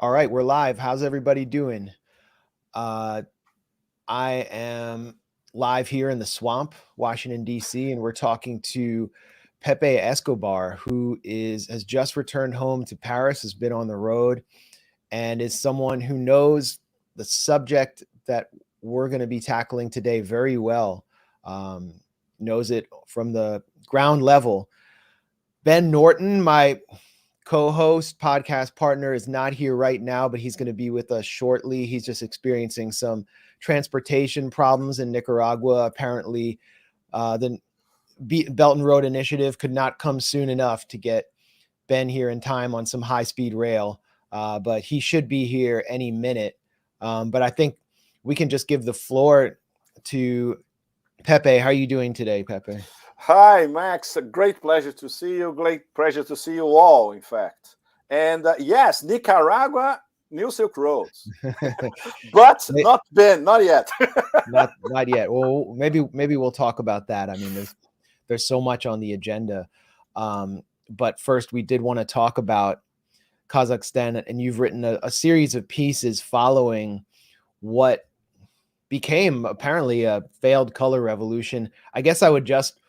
All right, we're live. How's everybody doing? Uh, I am live here in the swamp, Washington, D.C., and we're talking to Pepe Escobar, who has just returned home to Paris, has been on the road, and is someone who knows the subject that we're going to be tackling today very well, um, knows it from the ground level. Ben Norton, my co-host, podcast partner, is not here right now, but he's going to be with us shortly. He's just experiencing some transportation problems in Nicaragua. Apparently, the Belt and Road Initiative could not come soon enough to get Ben here in time on some high-speed rail, but he should be here any minute. But I think we can just give the floor to Pepe. How are you doing today, Pepe? Hi, Max. A great pleasure to see you. Great pleasure to see you all, in fact. And yes, Nicaragua, New Silk Roads, but not Ben, not yet. not yet. Well, maybe we'll talk about that. I mean, there's so much on the agenda. But first, we did want to talk about Kazakhstan, and you've written a series of pieces following what became apparently a failed color revolution. I guess I would just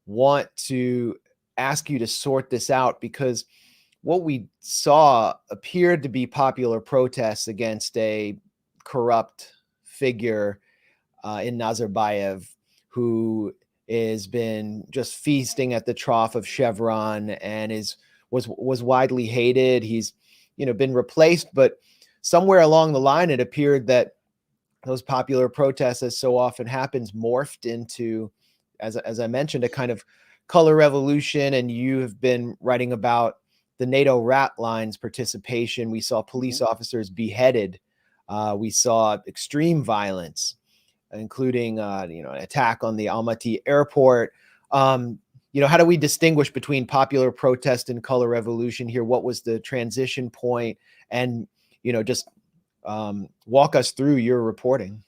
want to ask you to sort this out, because what we saw appeared to be popular protests against a corrupt figure in Nazarbayev, who has been just feasting at the trough of Chevron and was widely hated. He's been replaced, but somewhere along the line, it appeared that those popular protests, as so often happens, morphed into, as I mentioned, a kind of color revolution. And you have been writing about the NATO rat lines participation. We saw police officers beheaded. We saw extreme violence, including an attack on the Almaty airport. How do we distinguish between popular protest and color revolution here? What was the transition point? And just walk us through your reporting.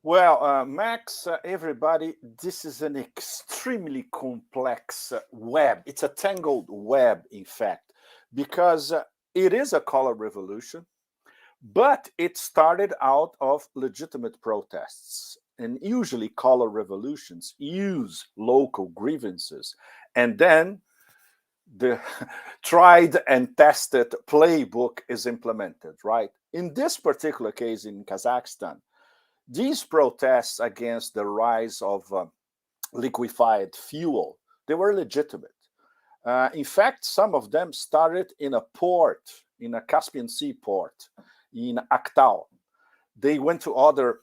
Well, Max, everybody, this is an extremely complex web. It's a tangled web, in fact, because it is a color revolution, but it started out of legitimate protests. And usually color revolutions use local grievances, and then the tried and tested playbook is implemented, right? In this particular case in Kazakhstan, these protests against the rise of liquefied fuel, they were legitimate. In fact, some of them started in a port, in a Caspian Sea port, in Aktau. They went to other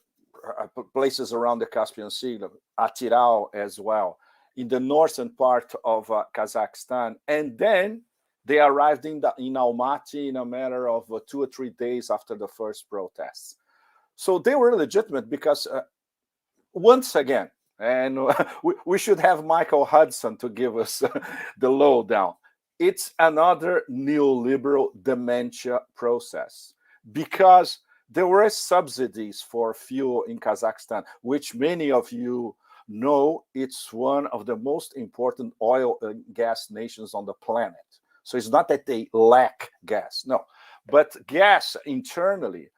places around the Caspian Sea, Atirau as well, in the northern part of Kazakhstan. And then they arrived in Almaty in a matter of 2 or 3 days after the first protests. So they were legitimate because, once again, and we should have Michael Hudson to give us the lowdown, it's another neoliberal dementia process, because there were subsidies for fuel in Kazakhstan, which many of you know it's one of the most important oil and gas nations on the planet. So it's not that they lack gas, no, but gas internally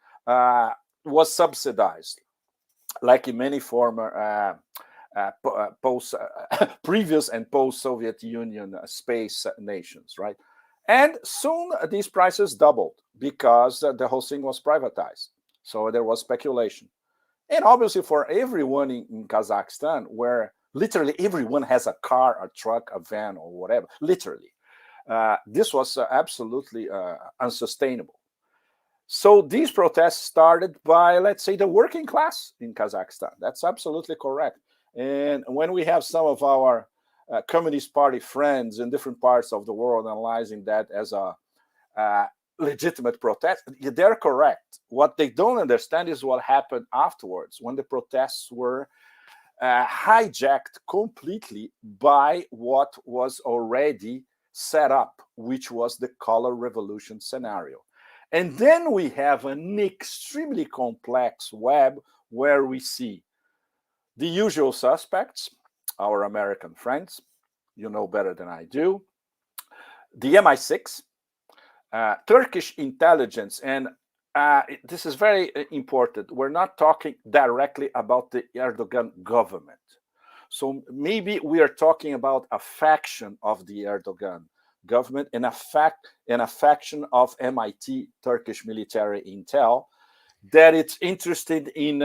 was subsidized, like in many former previous and post-Soviet Union space nations, right? And soon these prices doubled because the whole thing was privatized. So there was speculation. And obviously for everyone in Kazakhstan, where literally everyone has a car, a truck, a van, or whatever, literally, this was absolutely unsustainable. So these protests started by, let's say, the working class in Kazakhstan. That's absolutely correct. And when we have some of our Communist Party friends in different parts of the world analyzing that as a legitimate protest, they're correct. What they don't understand is what happened afterwards, when the protests were hijacked completely by what was already set up, which was the color revolution scenario. And then we have an extremely complex web where we see the usual suspects, our American friends, you know better than I do, the MI6, Turkish intelligence, and this is very important. We're not talking directly about the Erdogan government. So maybe we are talking about a faction of the Erdogan government and a faction of MIT, Turkish military intel, that it's interested in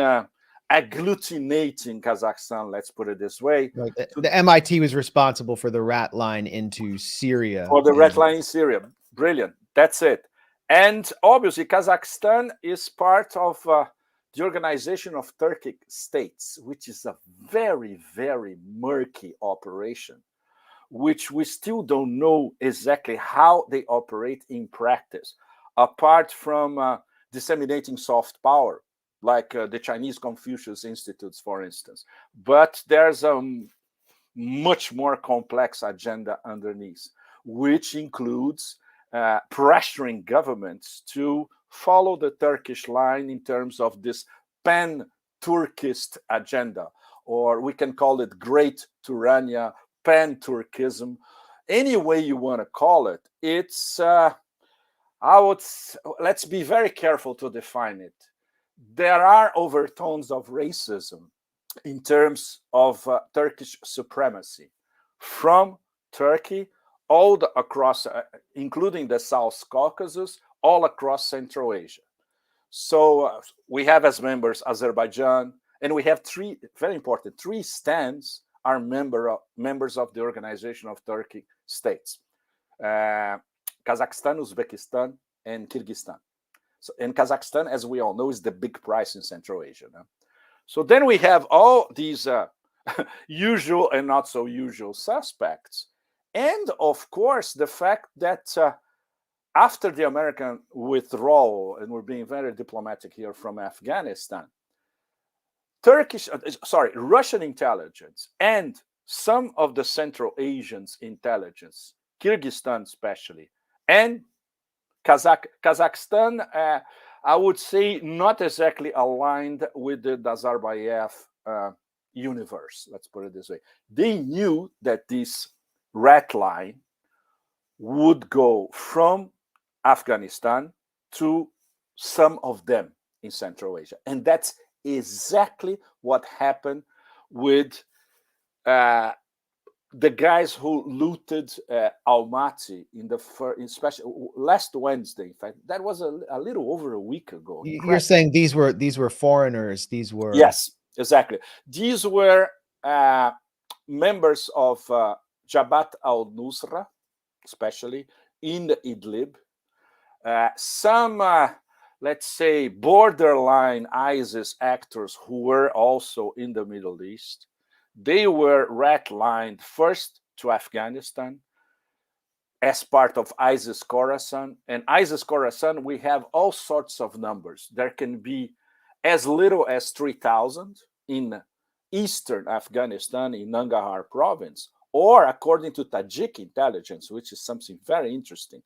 agglutinating Kazakhstan, let's put it this way. Right. The MIT was responsible for the rat line into Syria. For the rat line in Syria. Brilliant. That's it. And obviously, Kazakhstan is part of the Organization of Turkic States, which is a very, very murky operation, which we still don't know exactly how they operate in practice, apart from disseminating soft power, like the Chinese Confucius Institutes, for instance. But there's a much more complex agenda underneath, which includes pressuring governments to follow the Turkish line in terms of this pan-Turkist agenda, or we can call it Great Turania, pan-Turkism, any way you want to call it. It's, let's be very careful to define it. There are overtones of racism in terms of Turkish supremacy from Turkey all across, including the South Caucasus, all across Central Asia. So we have as members Azerbaijan, and we have three, very important, three stands are members of the Organization of Turkic States. Kazakhstan, Uzbekistan, and Kyrgyzstan. So, and Kazakhstan, as we all know, is the big prize in Central Asia. No? So then we have all these usual and not so usual suspects. And of course, the fact that after the American withdrawal, and we're being very diplomatic here, from Afghanistan, Russian intelligence and some of the Central Asians intelligence, Kyrgyzstan especially, and Kazakhstan, I would say not exactly aligned with the Nazarbayev universe, let's put it this way. They knew that this rat line would go from Afghanistan to some of them in Central Asia. And that's exactly what happened with the guys who looted Almaty especially last Wednesday. In fact, that was a little over a week ago. You're saying these were foreigners. These were, yes, exactly. These were members of Jabhat al-Nusra, especially in the Idlib. Some, let's say, borderline ISIS actors who were also in the Middle East. They were rat-lined first to Afghanistan as part of ISIS Khorasan. And ISIS Khorasan, we have all sorts of numbers. There can be as little as 3,000 in eastern Afghanistan, in Nangarhar province, or according to Tajik intelligence, which is something very interesting,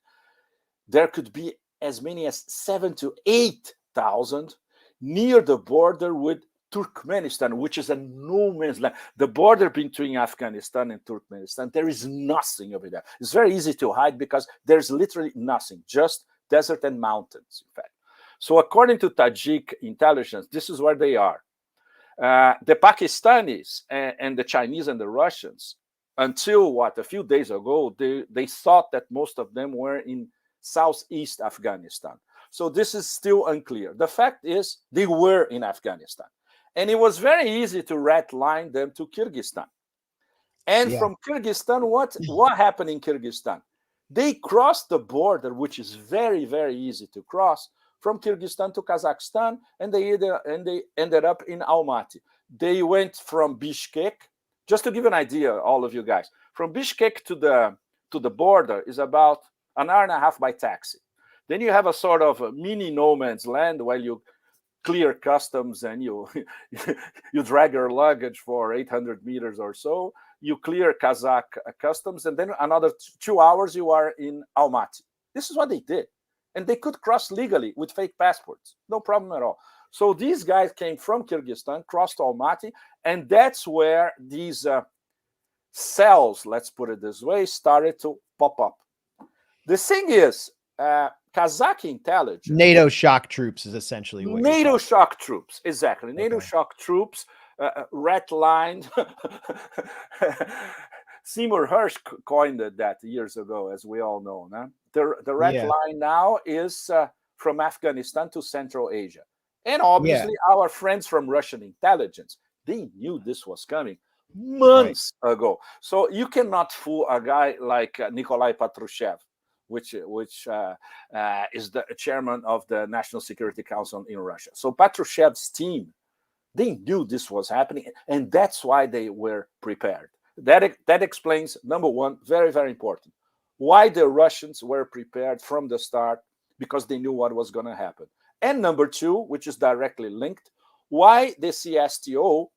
there could be as many as 7,000 to 8,000 near the border with Turkmenistan, which is a no man's land. The border between Afghanistan and Turkmenistan, there is nothing over there. It's very easy to hide because there's literally nothing, just desert and mountains, in fact. So according to Tajik intelligence, this is where they are. The Pakistanis and the Chinese and the Russians, until a few days ago, they thought that most of them were in southeast Afghanistan. So this is still unclear. The fact is they were in Afghanistan. And it was very easy to rat line them to Kyrgyzstan. And from Kyrgyzstan, what happened in Kyrgyzstan? They crossed the border, which is very, very easy to cross, from Kyrgyzstan to Kazakhstan, and they ended up in Almaty. They went from Bishkek, just to give an idea, all of you guys, from Bishkek to the border is about an hour and a half by taxi. Then you have a sort of a mini no man's land while you clear customs and you drag your luggage for 800 meters or so. You clear Kazakh customs, and then another 2 hours you are in Almaty. This is what they did. And they could cross legally with fake passports. No problem at all. So these guys came from Kyrgyzstan, crossed Almaty, and that's where these cells, let's put it this way, started to pop up. The thing is, Kazakh intelligence. NATO shock troops is essentially what NATO you're shock troops, exactly. NATO Okay. shock troops, red line. Seymour Hersh coined that years ago, as we all know. No? The red Yeah. line now is from Afghanistan to Central Asia. And Yeah. obviously, our friends from Russian intelligence, they knew this was coming Right. months ago. So you cannot fool a guy like Nikolai Patrushev, which is the chairman of the National Security Council in Russia. So Patrushev's team, they knew this was happening, and that's why they were prepared. That explains, number one, very, very important, why the Russians were prepared from the start, because they knew what was going to happen. And number two, which is directly linked, why the CSTO,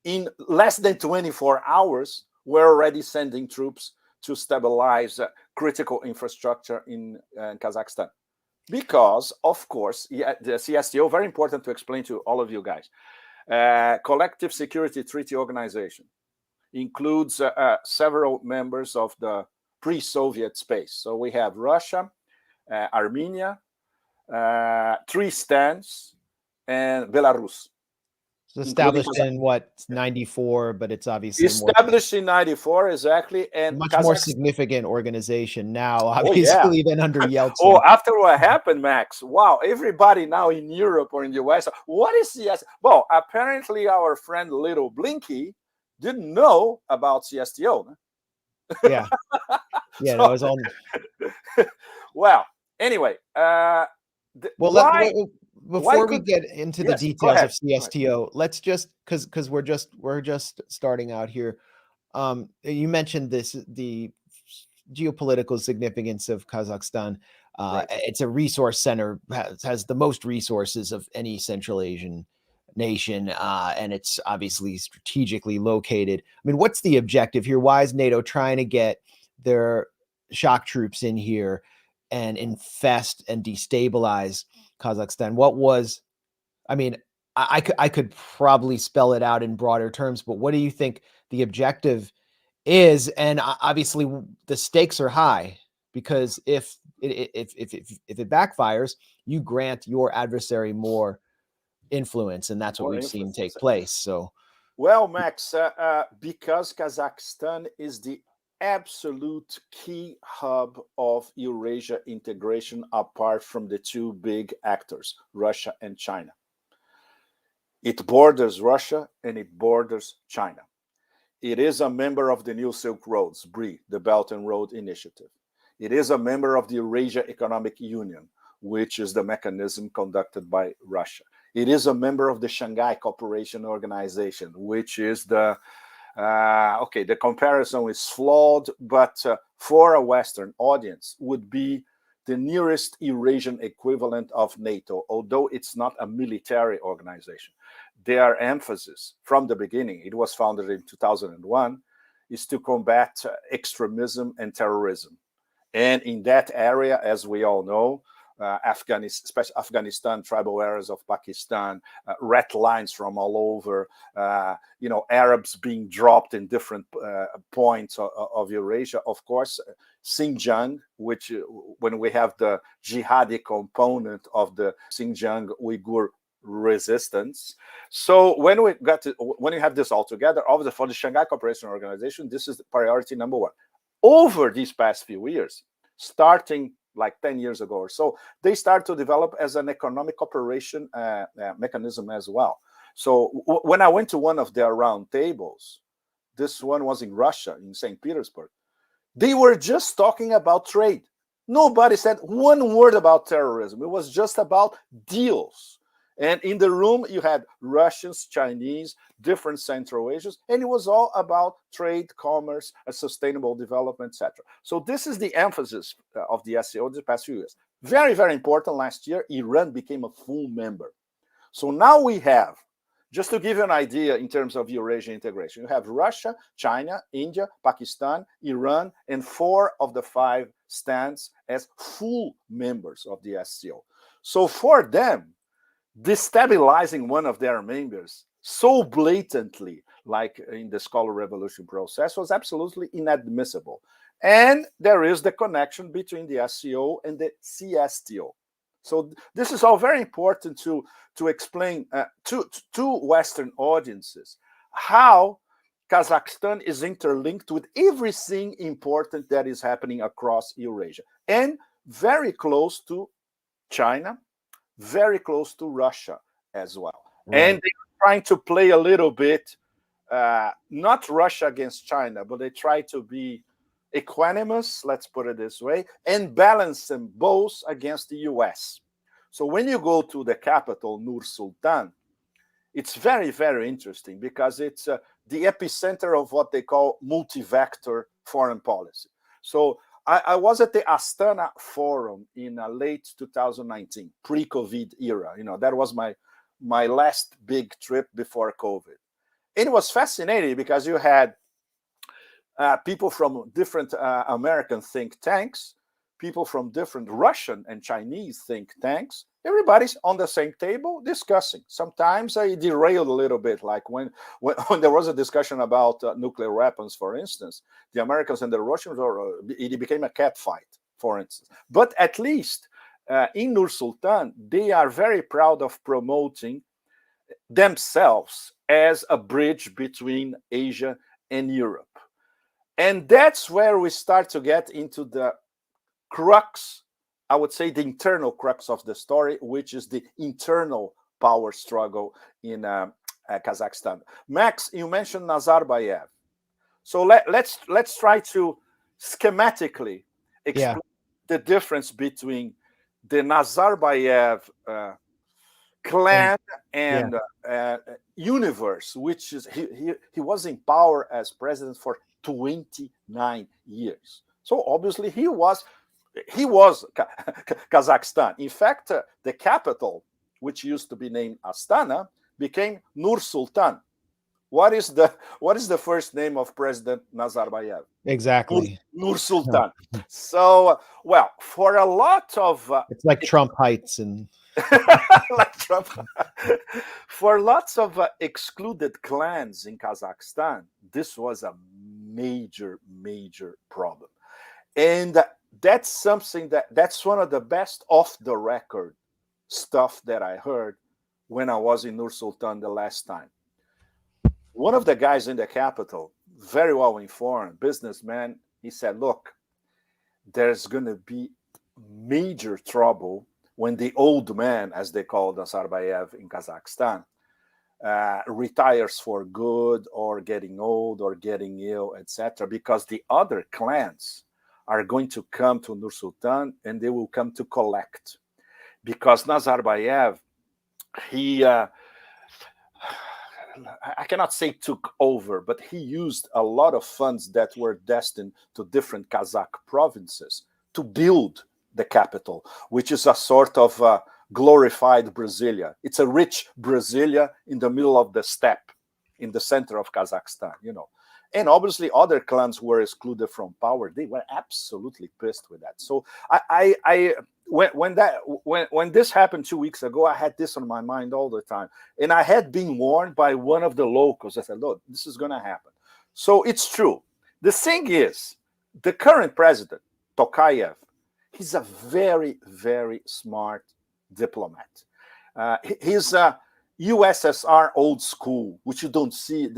in less than 24 hours, were already sending troops to stabilize critical infrastructure in Kazakhstan. Because, of course, the CSTO, very important to explain to all of you guys, Collective Security Treaty Organization includes several members of the pre-Soviet space. So we have Russia, Armenia, three stands, and Belarus. It's established in what, 94, but it's obviously established in 94, exactly. And much more significant organization now, obviously, than under Yeltsin. Oh, after what happened, Max, wow, everybody now in Europe or in the US, what is CSTO? Well, apparently our friend Little Blinky didn't know about CSTO. Yeah. Yeah, that was all. Well, anyway, before we get into the details of CSTO, let's just because we're just starting out here. You mentioned the geopolitical significance of Kazakhstan. Right. It's a resource center, has the most resources of any Central Asian nation, and it's obviously strategically located. I mean, what's the objective here? Why is NATO trying to get their shock troops in here and infest and destabilize Kazakhstan? What was, I mean, I could probably spell it out in broader terms, but what do you think the objective is? And obviously the stakes are high, because if it backfires, you grant your adversary more influence, and that's what we've seen take place. So, well, Max, because Kazakhstan is the absolute key hub of Eurasia integration, apart from the two big actors, Russia and China. It borders Russia and it borders China. It is a member of the New Silk Roads, BRI, the Belt and Road Initiative. It is a member of the Eurasia Economic Union, which is the mechanism conducted by Russia. It is a member of the Shanghai Cooperation Organization, which is the the comparison is flawed, but for a Western audience would be the nearest Eurasian equivalent of NATO, although it's not a military organization. Their emphasis from the beginning, it was founded in 2001, is to combat extremism and terrorism. And in that area, as we all know, Afghanistan, tribal areas of Pakistan, red lines from all over, Arabs being dropped in different points of Eurasia. Of course, Xinjiang, which when we have the jihadi component of the Xinjiang Uyghur resistance. So when you have this all together, obviously for the Shanghai Cooperation Organization, this is priority number one. Over these past few years, starting like 10 years ago or so, they start to develop as an economic cooperation mechanism as well. So when I went to one of their round tables, this one was in Russia, in St. Petersburg, they were just talking about trade. Nobody said one word about terrorism. It was just about deals. And in the room, you had Russians, Chinese, different Central Asians, and it was all about trade, commerce, sustainable development, etc. So this is the emphasis of the SCO the past few years. Very, very important. Last year, Iran became a full member. So now we have, just to give you an idea in terms of Eurasian integration, you have Russia, China, India, Pakistan, Iran, and 4 of the 5 stands as full members of the SCO. So for them, destabilizing one of their members so blatantly, like in the Scholar Revolution process, was absolutely inadmissible. And there is the connection between the SCO and the CSTO. So this is all very important to explain to Western audiences how Kazakhstan is interlinked with everything important that is happening across Eurasia, and very close to China, very close to Russia as well. Right. And they're trying to play a little bit, not Russia against China, but they try to be equanimous, let's put it this way, and balance them both against the US. So when you go to the capital, Nur Sultan, it's very, very interesting because it's the epicenter of what they call multi-vector foreign policy. So I was at the Astana Forum in late 2019, pre-COVID era. That was my last big trip before COVID. And it was fascinating because you had people from different American think tanks, people from different Russian and Chinese think tanks. Everybody's on the same table discussing. Sometimes I derailed a little bit, like when there was a discussion about nuclear weapons, for instance, the Americans and the Russians, it became a cat fight, for instance. But at least in Nur Sultan, they are very proud of promoting themselves as a bridge between Asia and Europe. And that's where we start to get into the crux, I would say the internal crux of the story, which is the internal power struggle in Kazakhstan. Max, you mentioned Nazarbayev. So let's try to schematically explain the difference between the Nazarbayev clan and universe, which is he was in power as president for 29 years. So obviously he was Kazakhstan. In fact, the capital, which used to be named Astana, became Nur Sultan. What is the first name of President Nazarbayev? Exactly. Nur Sultan. So, well, for a lot of it's like Trump Heights and like Trump. For lots of excluded clans in Kazakhstan, this was a major problem. And that's something that's one of the best off the record stuff that I heard when I was in Nur Sultan the last time. One of the guys in the capital, very well informed businessman, he said, look, there's going to be major trouble when the old man, as they call Nazarbayev in Kazakhstan, retires for good or getting old or getting ill, etc., because the other clans are going to come to Nur Sultan and they will come to collect. Because Nazarbayev, he, I cannot say took over, but he used a lot of funds that were destined to different Kazakh provinces to build the capital, which is a sort of glorified Brasilia. It's a rich Brasilia in the middle of the steppe, in the center of Kazakhstan, And obviously other clans were excluded from power. They were absolutely pissed with that. So when this happened 2 weeks ago, I had this on my mind all the time. And I had been warned by one of the locals. I said, look, this is going to happen. So it's true. The thing is, the current president, Tokayev, he's a very, very smart diplomat. He's a USSR old school, which you don't see.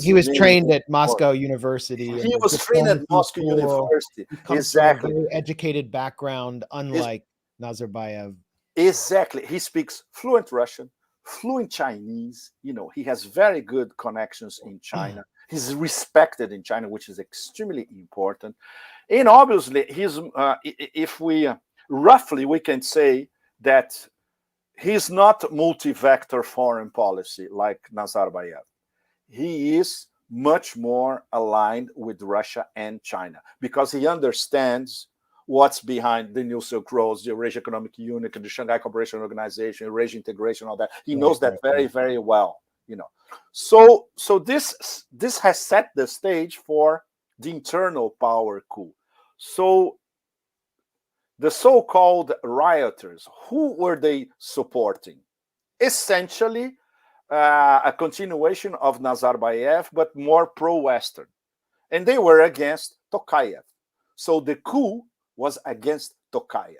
He was trained at Moscow University. He was trained at Moscow University. Exactly. From a very educated background, unlike Nazarbayev. Exactly. He speaks fluent Russian, fluent Chinese. He has very good connections in China. He's respected in China, which is extremely important. And obviously, if we roughly, we can say that he's not multi-vector foreign policy like Nazarbayev. He is much more aligned with Russia and China because he understands what's behind the New Silk Roads, the Eurasian Economic Union, the Shanghai Cooperation Organization, Eurasian integration, all that. He knows that very, very well. So this has set the stage for the internal power coup. So the so-called rioters, who were they supporting? Essentially, a continuation of Nazarbayev, but more pro-Western. And they were against Tokayev. So the coup was against Tokayev,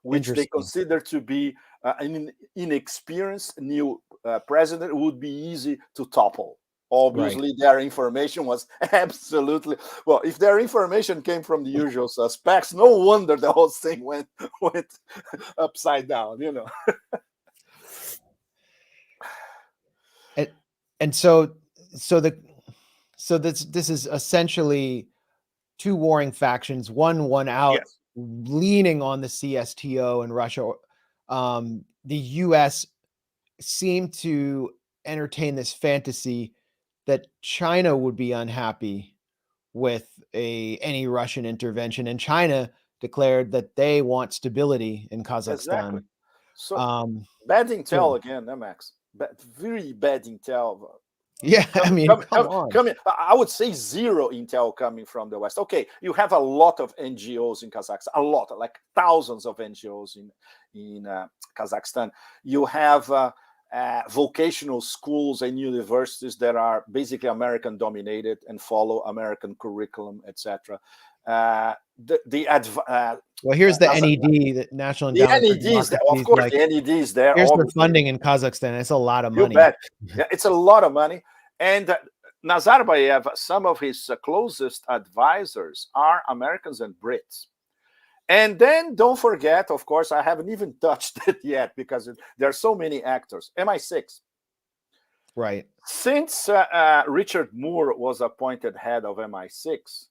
which they Interesting. consider to be an inexperienced new president who would be easy to topple. Right. Obviously, their information was absolutely well. If their information came from the usual suspects, no wonder the whole thing went upside down. You know. And so this is essentially two warring factions, one out Yes, leaning on the CSTO and Russia. The US seemed to entertain this fantasy that China would be unhappy with any Russian intervention, and China declared that they want stability in exactly. Kazakhstan. So Um, bad so intel again, Max. Very bad intel. yeah, I mean, come on. Coming, I would say zero intel coming from the West. Okay, you have a lot of NGOs in Kazakhstan, a lot, like thousands of NGOs in Kazakhstan. You have vocational schools and universities that are basically American dominated and follow American curriculum, etc. Well, here's the NED, the National The Endowment for NEDs, Democracy, of is course, like, the NEDs there, here's their obviously. funding in Kazakhstan. It's a lot of You money. bet. Yeah, it's a lot of money. And Nazarbayev, some of his closest advisors are Americans and Brits. And then don't forget, of course, I haven't even touched it yet because there are so many actors. MI6. Right. Since Richard Moore was appointed head of MI6,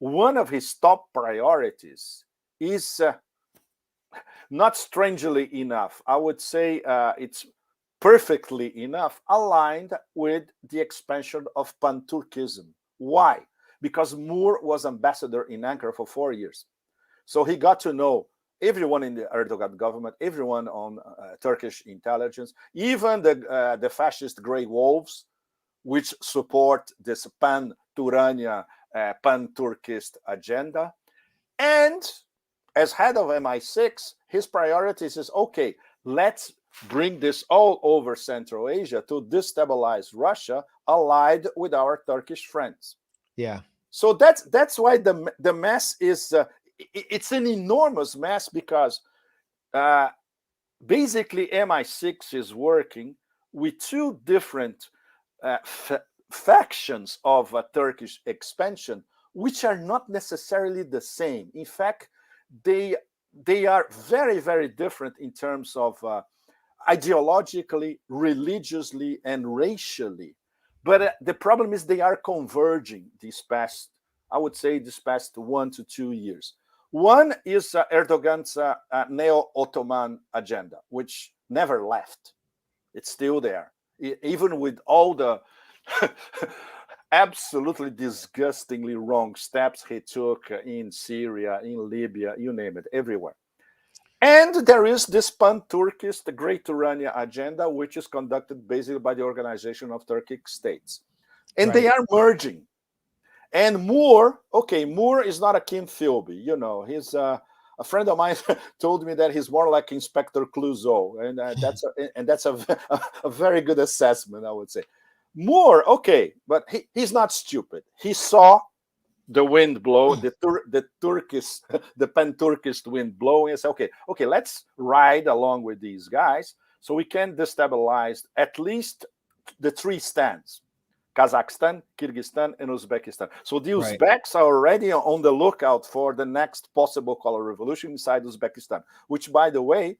one of his top priorities is, not strangely enough, I would say it's perfectly enough aligned with the expansion of pan-Turkism. Why? Because Moore was ambassador in Ankara for 4 years. So he got to know everyone in the Erdogan government, everyone on Turkish intelligence, even the fascist Grey Wolves, which support this pan-Turania, pan-Turkist agenda. And as head of MI6, his priorities is, okay, let's bring this all over Central Asia to destabilize Russia, allied with our Turkish friends. Yeah. So that's why the mess is it's an enormous mess, because basically MI6 is working with two different factions of Turkish expansion, which are not necessarily the same. In fact, they are very, very different in terms of ideologically, religiously, and racially. But the problem is they are converging I would say, this past 1 to 2 years. One is Erdogan's neo-Ottoman agenda, which never left. It's still there, even with all the absolutely disgustingly wrong steps he took in Syria, in Libya, you name it, everywhere. And there is this pan-Turkist, the Great Turania agenda, which is conducted basically by the Organization of Turkic States. And they are merging. And Moore is not a Kim Philby, you know. He's a friend of mine told me that he's more like Inspector Clouseau, and that's a very good assessment, I would say. Moore, but he's not stupid. He saw the wind blow, the pan-Turkist wind blowing, and said, okay, let's ride along with these guys so we can destabilize at least the three stands: Kazakhstan, Kyrgyzstan, and Uzbekistan. So the Uzbeks are already on the lookout for the next possible color revolution inside Uzbekistan, which, by the way,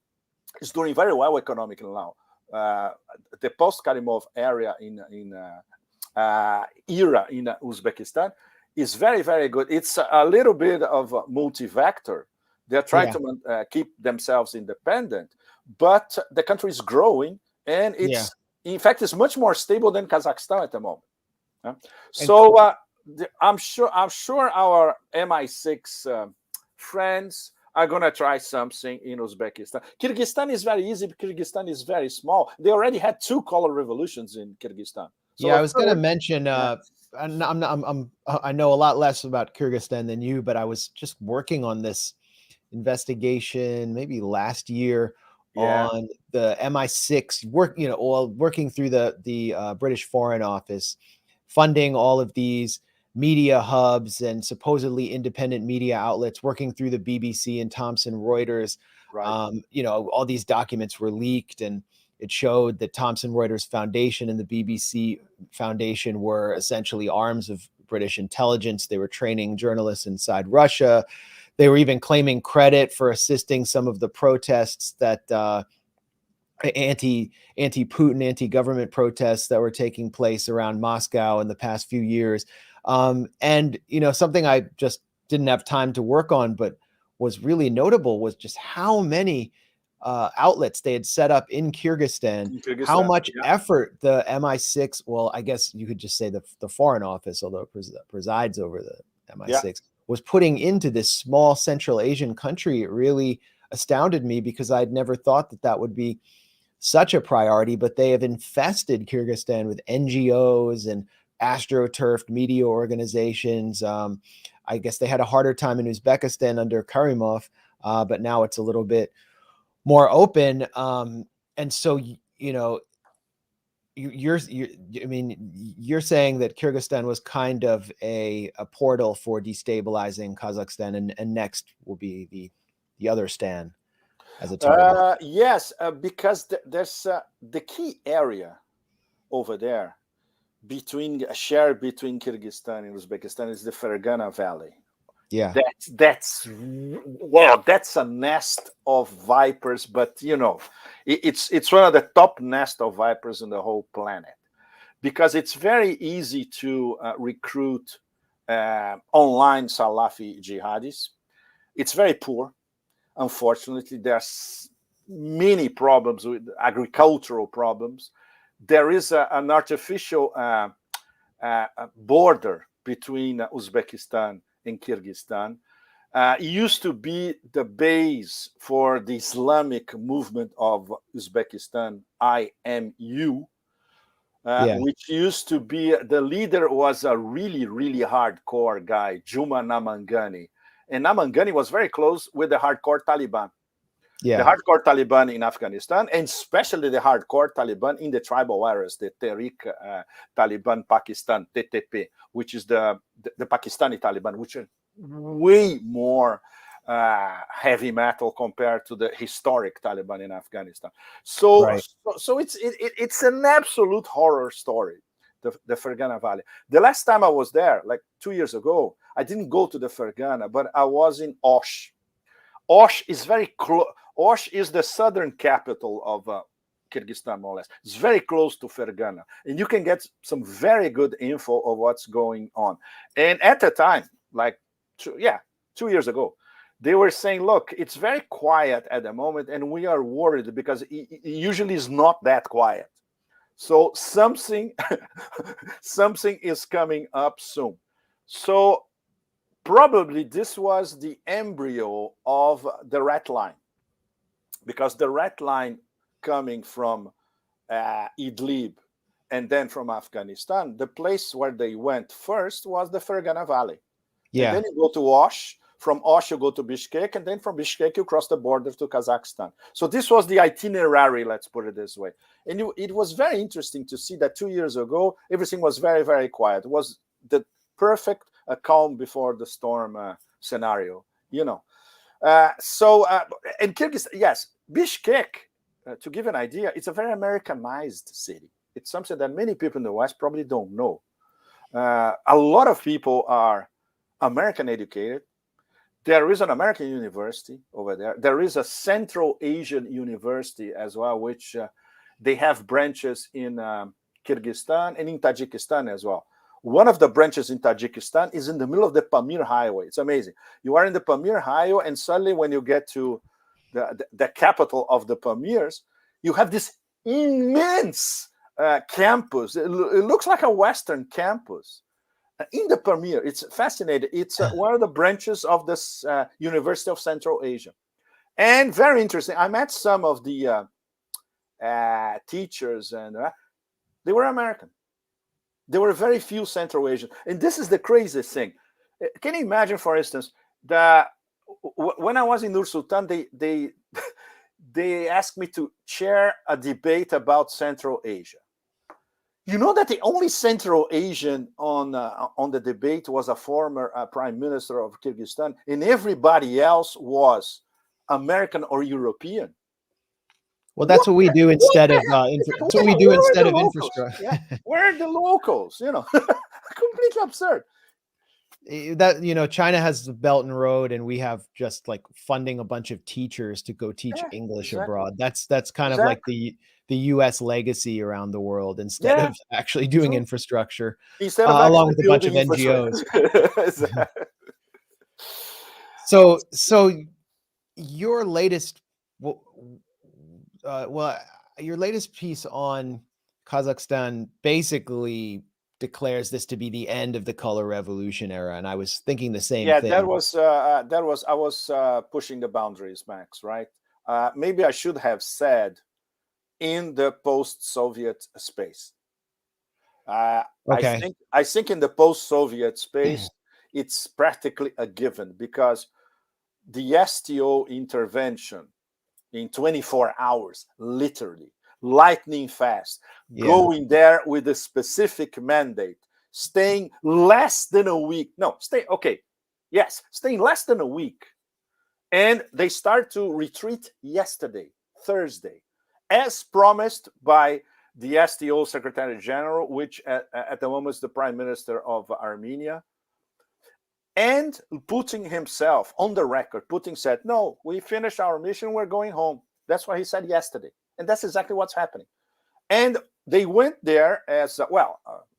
is doing very well economically now. The post-Karimov area era in Uzbekistan is very, very good. It's a little bit of a multi-vector. They're trying to keep themselves independent, but the country is growing, and it's in fact, it's much more stable than Kazakhstan at the moment. So I'm sure our MI6 friends are going to try something in Uzbekistan. Kyrgyzstan is very easy, because Kyrgyzstan is very small. They already had 2 color revolutions in Kyrgyzstan. So I was going to mention. I know a lot less about Kyrgyzstan than you, but I was just working on this investigation maybe last year on the MI6 working through the British Foreign Office, funding all of these media hubs and supposedly independent media outlets working through the BBC and Thomson Reuters. Right. You know, all these documents were leaked, and it showed that Thomson Reuters Foundation and the BBC Foundation were essentially arms of British intelligence. They were training journalists inside Russia. They were even claiming credit for assisting some of the protests that anti-Putin, anti-government protests that were taking place around Moscow in the past few years. And, you know, something I just didn't have time to work on, but was really notable was just how many outlets they had set up in Kyrgyzstan, how much effort the MI6, well, I guess you could just say the Foreign Office, although it presides over the MI6, was putting into this small Central Asian country. It really astounded me because I'd never thought that that would be such a priority, but they have infested Kyrgyzstan with NGOs and astroturfed media organizations. I guess they had a harder time in Uzbekistan under Karimov, but now it's a little bit more open. And so, you know, you're saying that Kyrgyzstan was kind of a portal for destabilizing Kazakhstan, and next will be the other Stan as a target. Yes, because there's the key area over there shared between Kyrgyzstan and Uzbekistan is the Fergana Valley. Yeah, that's a nest of vipers, but you know, it's one of the top nest of vipers in the whole planet, because it's very easy to recruit online Salafi jihadis. It's very poor. Unfortunately, there's many problems with agricultural problems. There is an artificial border between Uzbekistan and Kyrgyzstan. It used to be the base for the Islamic movement of Uzbekistan, IMU, which used to be, the leader was a really, really hardcore guy, Juma Namangani. And Namangani was very close with the hardcore Taliban. Yeah. The hardcore Taliban in Afghanistan, and especially the hardcore Taliban in the tribal areas, the Tehrik Taliban Pakistan, TTP, which is the Pakistani Taliban, which are way more heavy metal compared to the historic Taliban in Afghanistan. So, right. so it's an absolute horror story, the Fergana Valley. The last time I was there, like 2 years ago, I didn't go to the Fergana, but I was in Osh. Osh is very close. Osh is the southern capital of Kyrgyzstan, more or less. It's very close to Fergana, and you can get some very good info of what's going on. And at the time, like 2 years ago, they were saying, look, it's very quiet at the moment, and we are worried because it usually is not that quiet. So something is coming up soon. So probably this was the embryo of the red line, because the red line coming from Idlib and then from Afghanistan, the place where they went first was the Fergana Valley. Yeah. And then you go to Osh. From Osh, you go to Bishkek, and then from Bishkek, you cross the border to Kazakhstan. So this was the itinerary, let's put it this way. And it was very interesting to see that 2 years ago, everything was very, very quiet. It was the perfect calm before the storm scenario, you know. And Kyrgyzstan, yes, Bishkek, to give an idea, it's a very Americanized city. It's something that many people in the West probably don't know. A lot of people are American educated. There is an American university over there. There is a Central Asian university as well, which they have branches in Kyrgyzstan and in Tajikistan as well. One of the branches in Tajikistan is in the middle of the Pamir Highway. It's amazing. You are in the Pamir Highway, and suddenly when you get to the capital of the Pamirs, you have this immense campus. It looks like a Western campus. In the Pamir, it's fascinating. It's one of the branches of this University of Central Asia. And very interesting. I met some of the teachers, and they were American. There were very few Central Asians. And this is the craziest thing. Can you imagine, for instance, that when I was in Nur Sultan, they asked me to chair a debate about Central Asia. You know that the only Central Asian on the debate was a former prime minister of Kyrgyzstan, and everybody else was American or European. Well, that's what we do instead of that's what we do Where are instead the of locals? infrastructure. Yeah, where are the locals? You know, completely absurd. That China has the Belt and Road, and we have just like funding a bunch of teachers to go teach Yeah, English exactly, abroad. That's kind of like exactly. the US legacy around the world instead Yeah, of actually doing true. infrastructure, Instead of along actually with a bunch of building NGOs. infrastructure. Exactly. So your latest, well, well, your latest piece on Kazakhstan basically declares this to be the end of the color revolution era, and I was thinking the same Yeah, thing. I was pushing the boundaries, Max. Right? Maybe I should have said in the post-Soviet space. Okay. I think in the post-Soviet space, it's practically a given because the STO intervention in 24 hours, literally, lightning fast, Yeah. going there with a specific mandate, staying less than a week. No, staying less than a week. And they start to retreat yesterday, Thursday, as promised by the STO Secretary General, which at the moment is the Prime Minister of Armenia. And Putin himself on the record, Putin said, no, we finished our mission, we're going home. That's what he said yesterday. And that's exactly what's happening. And they went there as,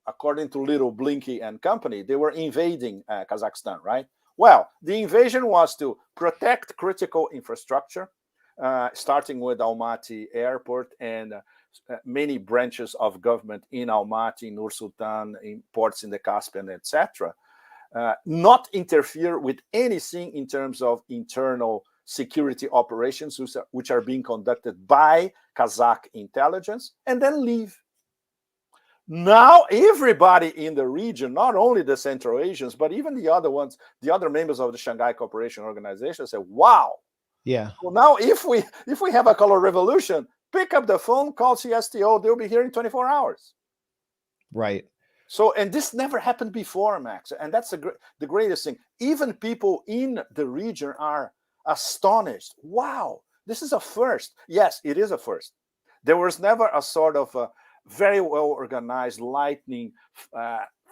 according to Little Blinky and company, they were invading Kazakhstan, right? Well, the invasion was to protect critical infrastructure, starting with Almaty Airport and many branches of government in Almaty, Nur-Sultan, in ports in the Caspian, etc. Not interfere with anything in terms of internal security operations, which are being conducted by Kazakh intelligence, and then leave. Now, everybody in the region, not only the Central Asians, but even the other ones, the other members of the Shanghai Cooperation Organization, say, "Wow, Yeah. well, now if we have a color revolution, pick up the phone, call CSTO, they'll be here in 24 hours." Right. So, and this never happened before, Max, and that's the greatest thing. Even people in the region are astonished. Wow, this is a first. Yes, it is a first. There was never a sort of very well organized, lightning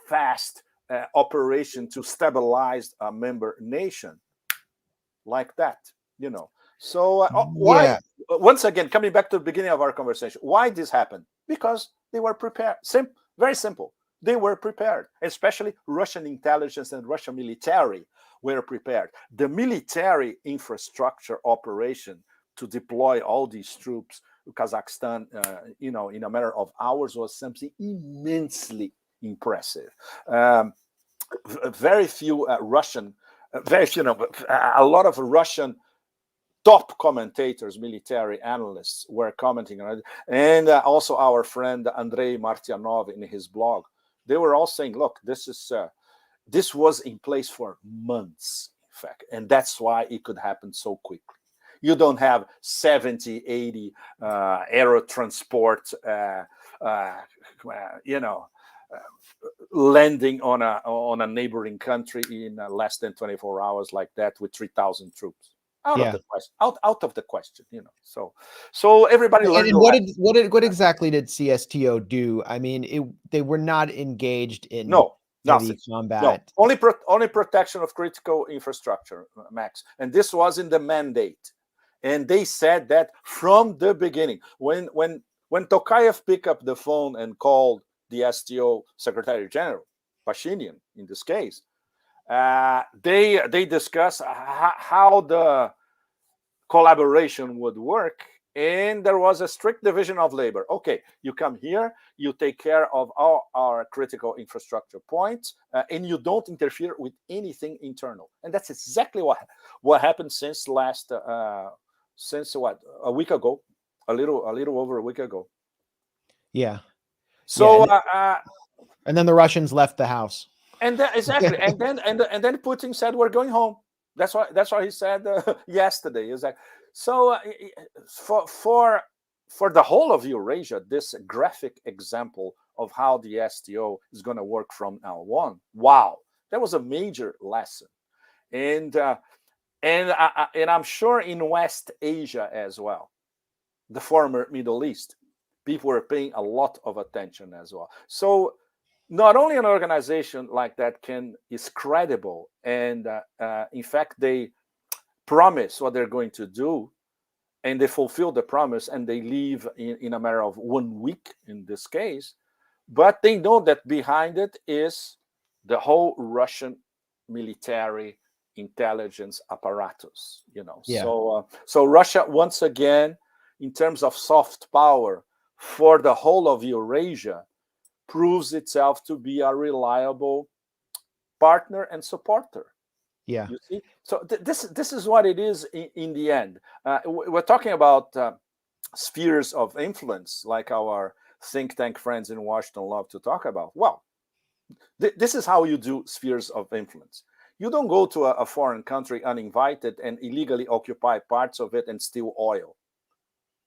fast operation to stabilize a member nation like that. So why? Yeah. Once again, coming back to the beginning of our conversation, why this happened? Because they were prepared. Very simple. They were prepared, especially Russian intelligence and Russian military were prepared. The military infrastructure operation to deploy all these troops to Kazakhstan, in a matter of hours was something immensely impressive. Very few Russian, a lot of Russian top commentators, military analysts were commenting on it, and also our friend Andrei Martyanov in his blog. They were all saying, "Look, this was in place for months, in fact, and that's why it could happen so quickly. You don't have 70, 80 aero transport, landing on a neighboring country in less than 24 hours like that with 3,000 troops." Out of Yeah. the question. Out of the question. So everybody learned And the lesson. what exactly did CSTO do? I mean, they were not engaged in No, heavy nothing. No, combat. only protection of critical infrastructure, Max. And this was in the mandate. And they said that from the beginning. When Tokayev picked up the phone and called the STO Secretary General, Pashinyan in this case, they discussed how the collaboration would work, and there was a strict division of labor. Okay, you come here, you take care of all our critical infrastructure points, and you don't interfere with anything internal. And that's exactly what happened since a week ago, a little over a week ago. Yeah. So And then the Russians left the house. and then, exactly, and then Putin said we're going home. That's what he said yesterday. Is that so? For the whole of Eurasia, this graphic example of how the STO is going to work from now on. Wow, that was a major lesson. And I'm sure in West Asia as well, the former Middle East, people were paying a lot of attention as well. So not only an organization like that is credible, and in fact they promise what they're going to do, and they fulfill the promise, and they leave in a matter of 1 week in this case, but they know that behind it is the whole Russian military intelligence apparatus, Yeah. So Russia, once again, in terms of soft power for the whole of Eurasia, proves itself to be a reliable partner and supporter. Yeah. You see, so this is what it is in the end. We're talking about spheres of influence, like our think tank friends in Washington love to talk about. Well, this is how you do spheres of influence. You don't go to a foreign country uninvited and illegally occupy parts of it and steal oil.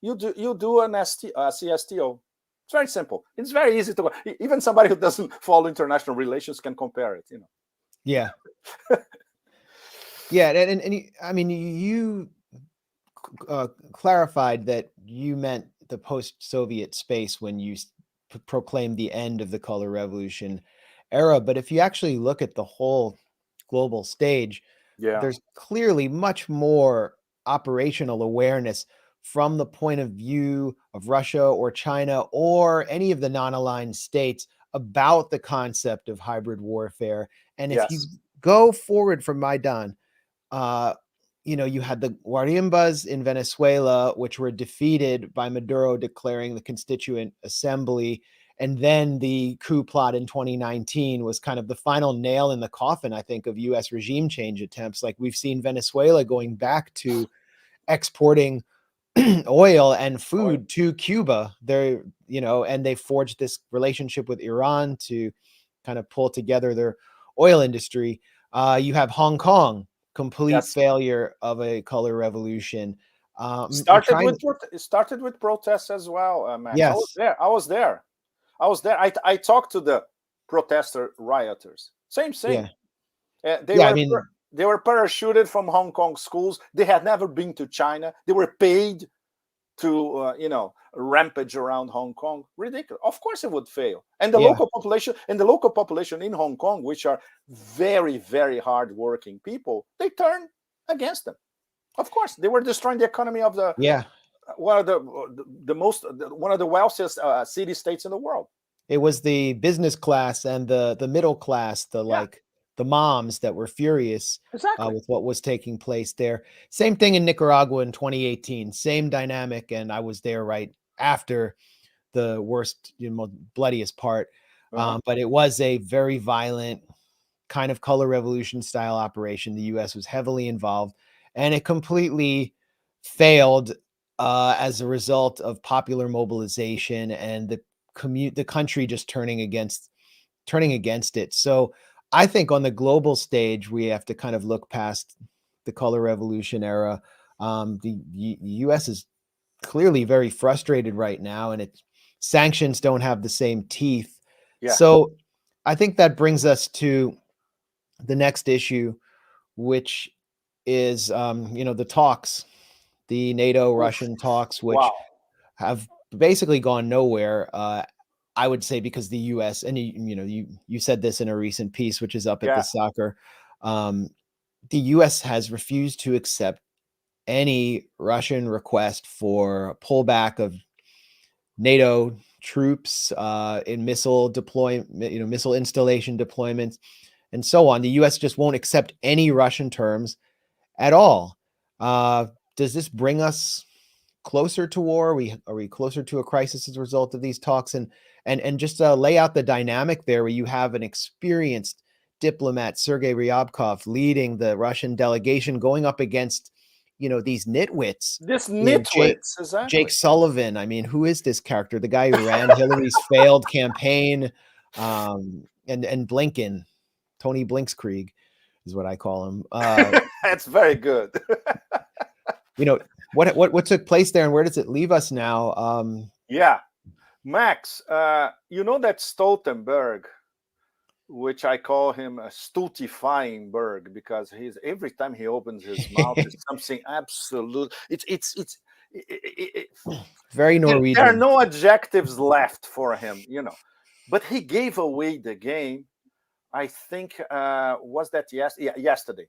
You do an CSTO. It's very simple. It's very easy to, even somebody who doesn't follow international relations can compare it. Yeah. Yeah, and I mean, you clarified that you meant the post-Soviet space when you proclaimed the end of the color revolution era. But if you actually look at the whole global stage, Yeah. there's clearly much more operational awareness from the point of view of Russia or China or any of the non-aligned states about the concept of hybrid warfare. And if you Yes. go forward from Maidan, you had the Guarimbas in Venezuela, which were defeated by Maduro declaring the Constituent Assembly. And then the coup plot in 2019 was kind of the final nail in the coffin, I think, of US regime change attempts. Like we've seen Venezuela going back to exporting oil and food to Cuba. And they forged this relationship with Iran to kind of pull together their oil industry. You have Hong Kong, complete failure of a color revolution. It started with protests as well, Max. Yes. I was there. I talked to the protester rioters. Same thing. Yeah. They were parachuted from Hong Kong schools. They had never been to China. They were paid to rampage around Hong Kong. Ridiculous. Of course it would fail. And the local population in Hong Kong, which are very, very hardworking people, they turned against them. Of course, they were destroying the economy of one of the wealthiest city states in the world. It was the business class and the middle class, the moms that were furious with what was taking place there. Same thing in Nicaragua in 2018, same dynamic. And I was there right after the worst, bloodiest part. But it was a very violent kind of color revolution style operation. The US was heavily involved, and it completely failed as a result of popular mobilization and the country just turning against it. So I think on the global stage, we have to kind of look past the color revolution era. The US is clearly very frustrated right now, and its sanctions don't have the same teeth. Yeah. So I think that brings us to the next issue, which is, the talks, the NATO-Russian talks, which have basically gone nowhere. I would say because the U.S. and you said this in a recent piece, which is up at the soccer. The U.S. has refused to accept any Russian request for pullback of NATO troops in missile deployment, missile installation deployments, and so on. The U.S. just won't accept any Russian terms at all. Does this bring us closer to war? Are we closer to a crisis as a result of these talks? And just lay out the dynamic there, where you have an experienced diplomat, Sergei Ryabkov, leading the Russian delegation, going up against these nitwits. Exactly. Jake Sullivan. I mean, who is this character? The guy who ran Hillary's failed campaign, and Blinken, Tony Blinkskrieg is what I call him. That's very good. What took place there, and where does it leave us now? Max, you know that Stoltenberg, which I call him a stultifying bird, because he's every time he opens his mouth, it's something absolute. Very There are Norwegian. no adjectives left for him, you know. But he gave away the game. I think was that yesterday.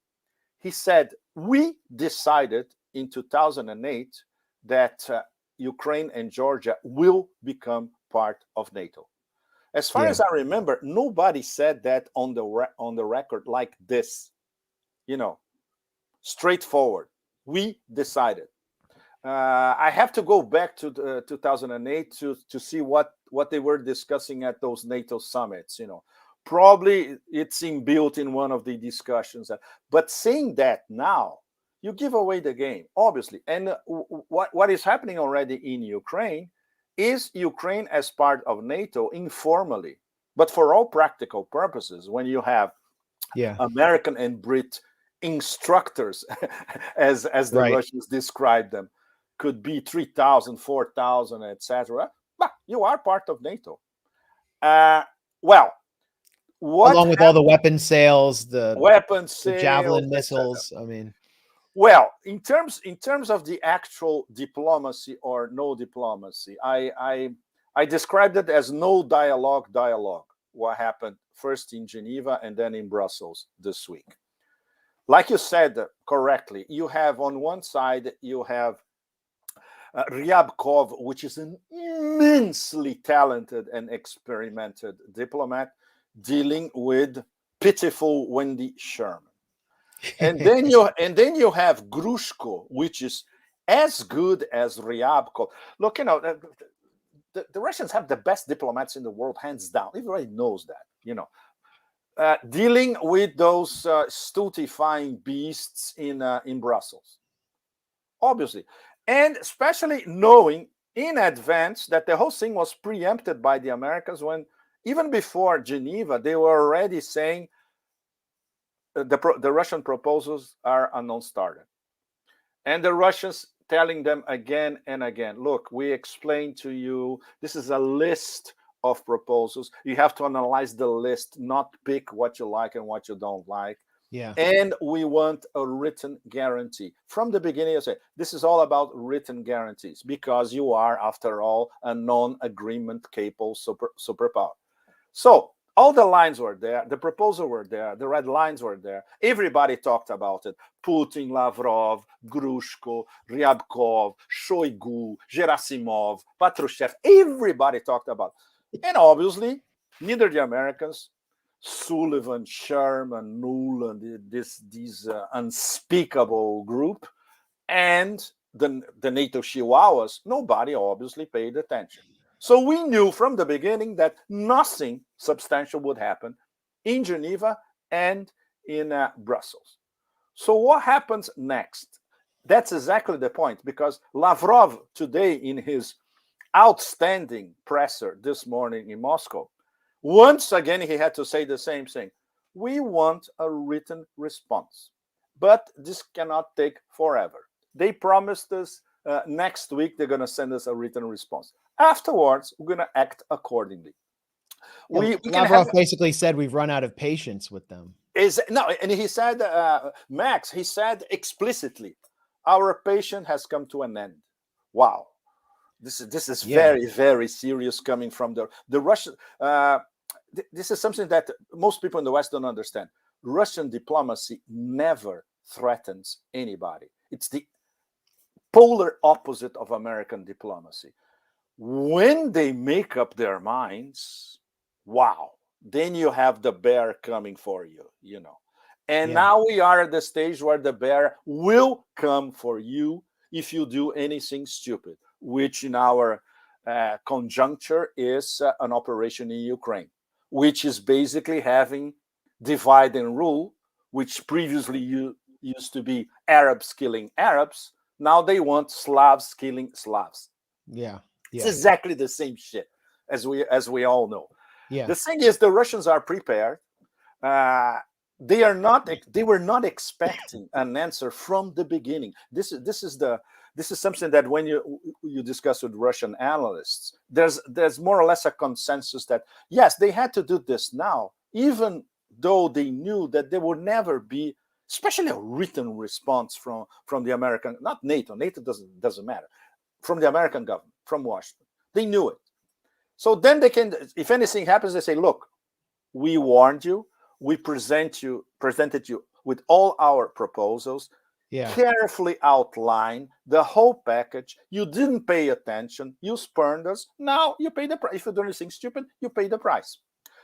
He said we decided in 2008 that Ukraine and Georgia will become part of NATO. As far Yeah. as I remember, nobody said that on the record like this. You know, straightforward. We decided. I have to go back to 2008 to see what they were discussing at those NATO summits. You know, probably it's inbuilt in one of the discussions. But saying that now, you give away the game, obviously. And what is happening already in Ukraine is Ukraine as part of NATO informally. But for all practical purposes, when you have Yeah. American and Brit instructors, as the Right. Russians describe them, could be 3,000, 4,000, etc. But you are part of NATO. Uh, well, what Along with all the weapon sales, weapon the sales, Javelin etc. missiles. I mean, Well, in terms of the actual diplomacy or no diplomacy, I described it as no dialogue. What happened first in Geneva and then in Brussels this week? Like you said correctly, you have on one side you have Ryabkov, which is an immensely talented and experimented diplomat, dealing with pitiful Wendy Sherman. And then you have Grushko, which is as good as Ryabkov. Look, you know, the Russians have the best diplomats in the world, hands down. Everybody knows that, you know. Dealing with those stultifying beasts in Brussels, obviously, and especially knowing in advance that the whole thing was preempted by the Americans, when even before Geneva they were already saying the Russian proposals are a non-starter. And the Russians telling them again and again, look, we explained to you, this is a list of proposals. You have to analyze the list, not pick what you like and what you don't like. yeah. And we want a written guarantee. From the beginning, I say, this is all about written guarantees, because you are, after all, a non-agreement capable superpower. So all the lines were there, the proposal were there, the red lines were there. Everybody talked about it. Putin, Lavrov, Grushko, Ryabkov, Shoigu, Gerasimov, Patrushev. Everybody talked about it. And obviously, neither the Americans, Sullivan, Sherman, Nuland, this unspeakable group, and the NATO chihuahuas, nobody obviously paid attention. So we knew from the beginning that nothing substantial would happen in Geneva and in Brussels. So what happens next? That's exactly the point, because Lavrov today in his outstanding presser this morning in Moscow, once again he had to say the same thing. We want a written response, but this cannot take forever. They promised us next week they're going to send us a written response. Afterwards, we're going to act accordingly. Yeah, We can have Lavrov basically said we've run out of patience with them. and he said, Max, he said explicitly, our patience has come to an end. Wow, this is Yeah. very, very serious coming from the Russian. This is something that most people in the West don't understand. Russian diplomacy never threatens anybody. It's the polar opposite of American diplomacy. When they make up their minds, wow, then you have the bear coming for you, you know. And Yeah. now we are at the stage where the bear will come for you if you do anything stupid, which in our conjuncture is an operation in Ukraine, which is basically having divide and rule, which previously used to be Arabs killing Arabs. Now they want Slavs killing Slavs. Yeah. It's Yeah. exactly the same shit, as we all know. Yeah. The thing is, the Russians are prepared. Uh, they are not. They were not expecting an answer from the beginning. This is this is something that when you discuss with Russian analysts, there's more or less a consensus that yes, they had to do this now, even though they knew that there would never be, especially a written response from the American, not NATO. NATO doesn't matter, from the American government, from Washington. They knew it. So then they can, if anything happens, they say, look, we warned you, we presented you with all our proposals, carefully outline the whole package. You didn't pay attention, you spurned us. Now you pay the price. If you do anything stupid, you pay the price.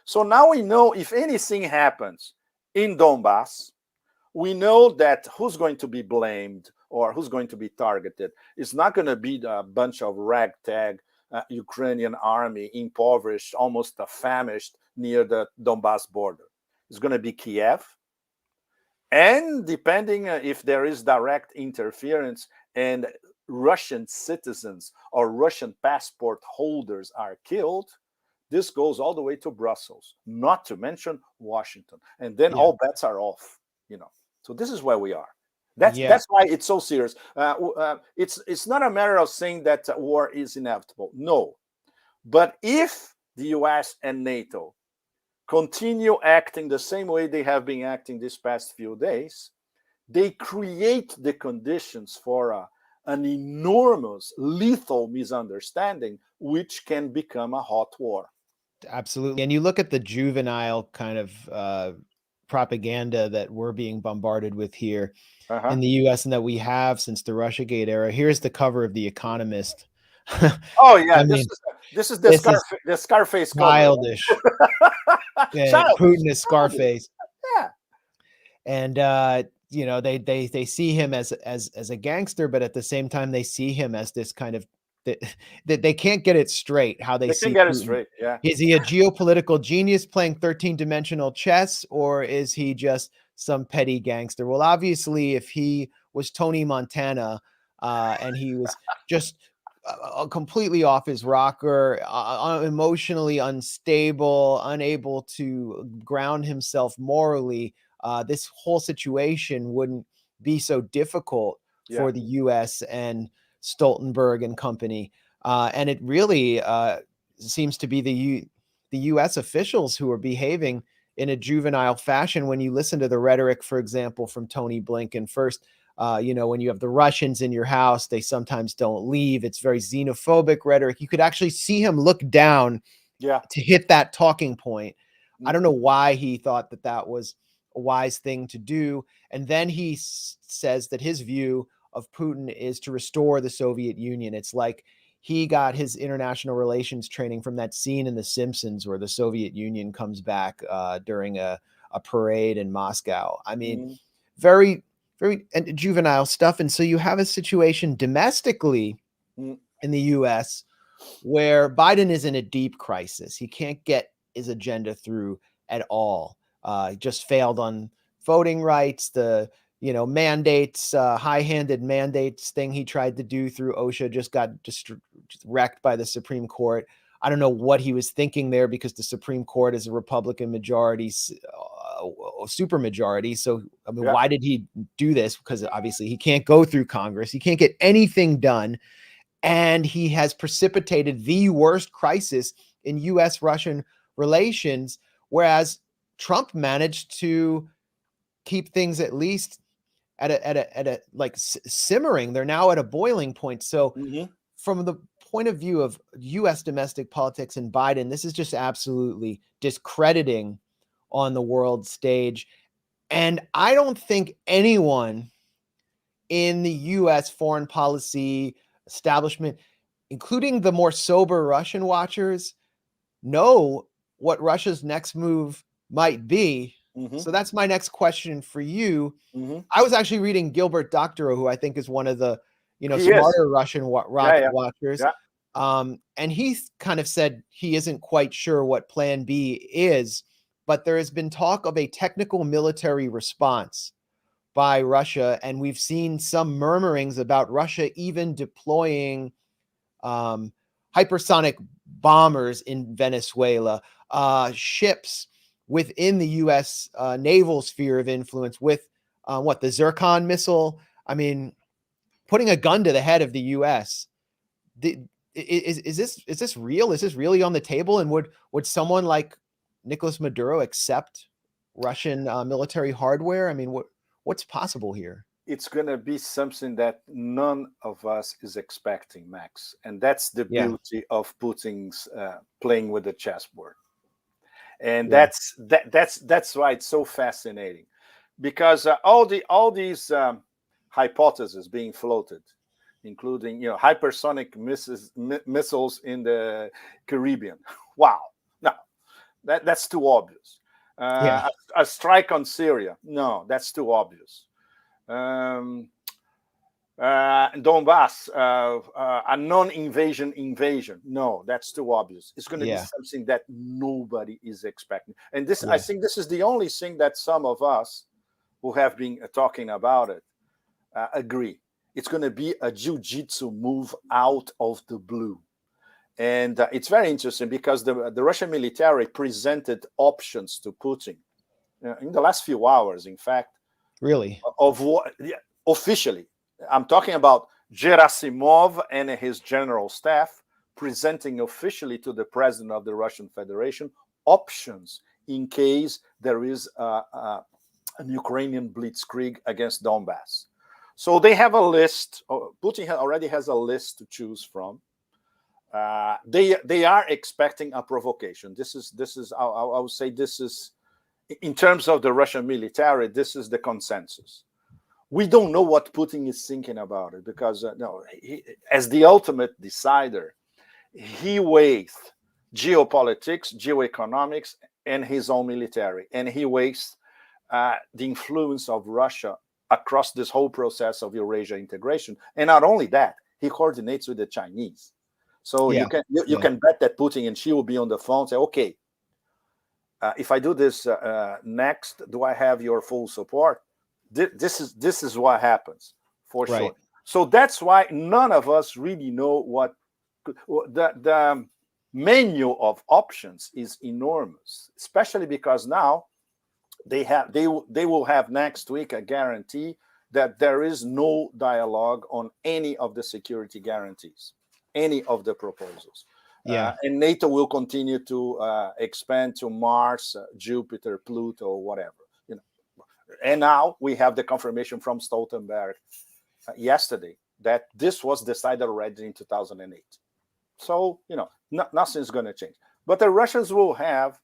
So now we know if anything happens in Donbass, we know that who's going to be blamed or who's going to be targeted. It's not going to be a bunch of ragtag Ukrainian army, impoverished, almost famished near the Donbass border. It's going to be Kiev. And depending if there is direct interference and Russian citizens or Russian passport holders are killed, this goes all the way to Brussels, not to mention Washington. And then all bets are off, So this is where we are. That's why it's so serious. It's not a matter of saying that war is inevitable. No. But if the US and NATO continue acting the same way they have been acting these past few days, they create the conditions for an enormous, lethal misunderstanding, which can become a hot war. Absolutely. And you look at the juvenile kind of propaganda that we're being bombarded with here in the US and that we have since the Russiagate era. Here's the cover of The Economist. Oh, yeah. This is the Scarface childish. Cover. Putin is Scarface. Yeah. And they see him as a gangster, but at the same time they see him as this kind of that they can't get it straight how they see can't get Putin. It straight. Yeah. Is he a geopolitical genius playing 13-dimensional chess, or is he just some petty gangster? Well, obviously, if he was Tony Montana and he was just completely off his rocker, emotionally unstable, unable to ground himself morally, this whole situation wouldn't be so difficult for the US and Stoltenberg and company. And it really seems to be the US officials who are behaving in a juvenile fashion. When you listen to the rhetoric, for example, from Tony Blinken, first, when you have the Russians in your house, they sometimes don't leave. It's very xenophobic rhetoric. You could actually see him look down to hit that talking point. I don't know why he thought that was a wise thing to do. And then he says that his view of Putin is to restore the Soviet Union. It's like he got his international relations training from that scene in The Simpsons where the Soviet Union comes back during a parade in Moscow. I mean, very, very juvenile stuff. And so you have a situation domestically in the US where Biden is in a deep crisis. He can't get his agenda through at all. He just failed on voting rights, the mandates, high-handed mandates thing he tried to do through OSHA just got wrecked by the Supreme Court. I don't know what he was thinking there, because the Supreme Court is a Republican majority, super majority. So, I mean, why did he do this? Because obviously he can't go through Congress. He can't get anything done. And he has precipitated the worst crisis in US-Russian relations, whereas Trump managed to keep things at least at a like simmering. They're now at a boiling point. So from the point of view of US domestic politics and Biden, this is just absolutely discrediting on the world stage. And I don't think anyone in the US foreign policy establishment, including the more sober Russian watchers, know what Russia's next move might be. So that's my next question for you. I was actually reading Gilbert Doctorow, who I think is one of the smarter Russian watchers. And he kind of said he isn't quite sure what plan B is, but there has been talk of a technical military response by Russia. And we've seen some murmurings about Russia even deploying hypersonic bombers in Venezuela, ships within the U.S. Naval sphere of influence with the Zircon missile. I mean, putting a gun to the head of the U.S. Is this real? Is this really on the table? And would someone like Nicolas Maduro accept Russian military hardware? I mean, what's possible here? It's going to be something that none of us is expecting, Max, and that's the beauty of Putin's playing with the chessboard. And that's why it's so fascinating, because all these hypotheses being floated, including hypersonic missiles in the Caribbean. Wow, no, that's too obvious. A strike on Syria, no, that's too obvious. Donbass, a non-invasion invasion, no, that's too obvious. It's going to be something that nobody is expecting. And this, I think, this is the only thing that some of us who have been talking about it agree. It's going to be a jiu-jitsu move out of the blue. And it's very interesting because the Russian military presented options to Putin in the last few hours, in fact. Really? Of what officially. I'm talking about Gerasimov and his general staff presenting officially to the president of the Russian Federation options in case there is an Ukrainian blitzkrieg against Donbass. So they have a list. Putin already has a list to choose from. They are expecting a provocation. This is I would say this is, in terms of the Russian military, this is the consensus. We don't know what Putin is thinking about it because as the ultimate decider, he weighs geopolitics, geoeconomics, and his own military, and he weighs the influence of Russia across this whole process of Eurasia integration. And not only that, he coordinates with the Chinese. So you can bet that Putin and Xi will be on the phone and say, okay, if I do this next, do I have your full support? This is what happens for sure. So that's why none of us really know what the menu of options is enormous, especially because now they will have next week a guarantee that there is no dialogue on any of the security guarantees, any of the proposals. And NATO will continue to expand to Mars, Jupiter, Pluto, whatever. And now we have the confirmation from Stoltenberg yesterday that this was decided already in 2008. So, nothing's going to change. But the Russians will have,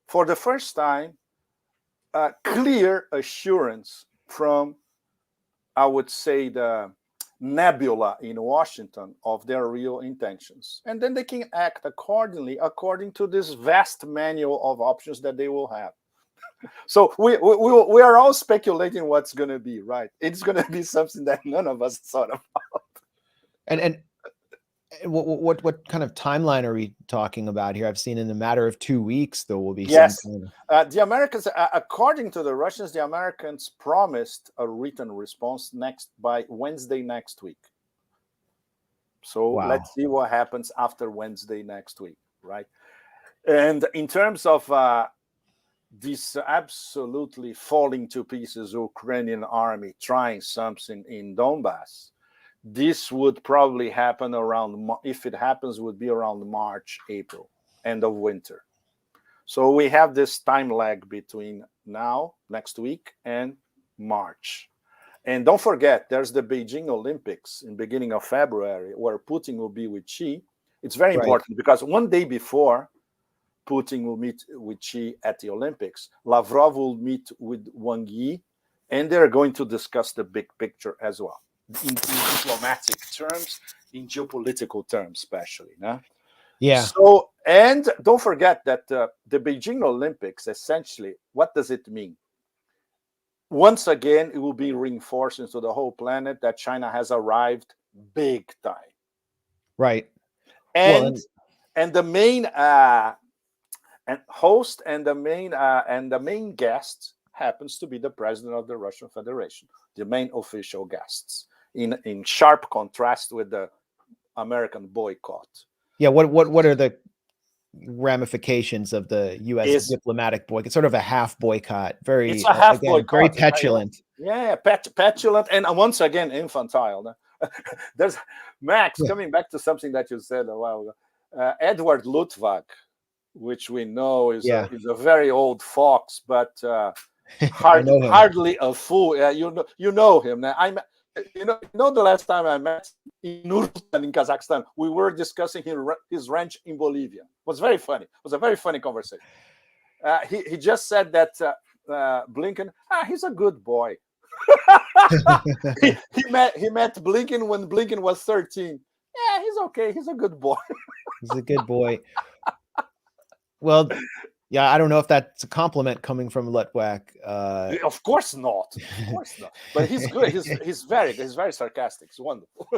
for the first time, clear assurance from, I would say, the nebula in Washington of their real intentions. And then they can act accordingly, according to this vast manual of options that they will have. So we are all speculating what's going to be, right? It's going to be something that none of us thought about. And what kind of timeline are we talking about here? I've seen in a matter of 2 weeks there will be some kind. The Americans, according to the Russians, the Americans promised a written response by Wednesday next week. So let's see what happens after Wednesday next week, right? And in terms of this absolutely falling to pieces Ukrainian army trying something in Donbass, this would probably happen around, if it happens, would be around March, April, end of winter. So we have this time lag between now, next week, and March. And don't forget, there's the Beijing Olympics in beginning of February, where Putin will be with Xi. It's very important because one day before Putin will meet with Xi at the Olympics, Lavrov will meet with Wang Yi, and they're going to discuss the big picture as well, in diplomatic terms, in geopolitical terms, especially. No? Yeah. So, and don't forget that the Beijing Olympics, essentially, what does it mean? Once again, it will be reinforced into the whole planet that China has arrived big time. Right. And the main host and the main guest happens to be the president of the Russian Federation, the main official guests, in sharp contrast with the American boycott. Yeah, what are the ramifications of the U.S. diplomatic boycott? Sort of a half boycott, it's a half boycott, very petulant. Yeah, petulant, and once again infantile. There's Max, Yeah. coming back to something that you said a while ago. Edward Luttwak, which we know is Yeah. a very old fox, but I know him. hardly a fool. You know him. Now, the last time I met in Nursultan in Kazakhstan, we were discussing his ranch in Bolivia. It was very funny. It was a very funny conversation. He just said that Blinken, he's a good boy. he met Blinken when Blinken was 13. Yeah, he's okay. He's a good boy. He's a good boy. Well, yeah, I don't know if that's a compliment coming from Lutwak. Of course not. Of course not. But he's good. He's very sarcastic. It's wonderful.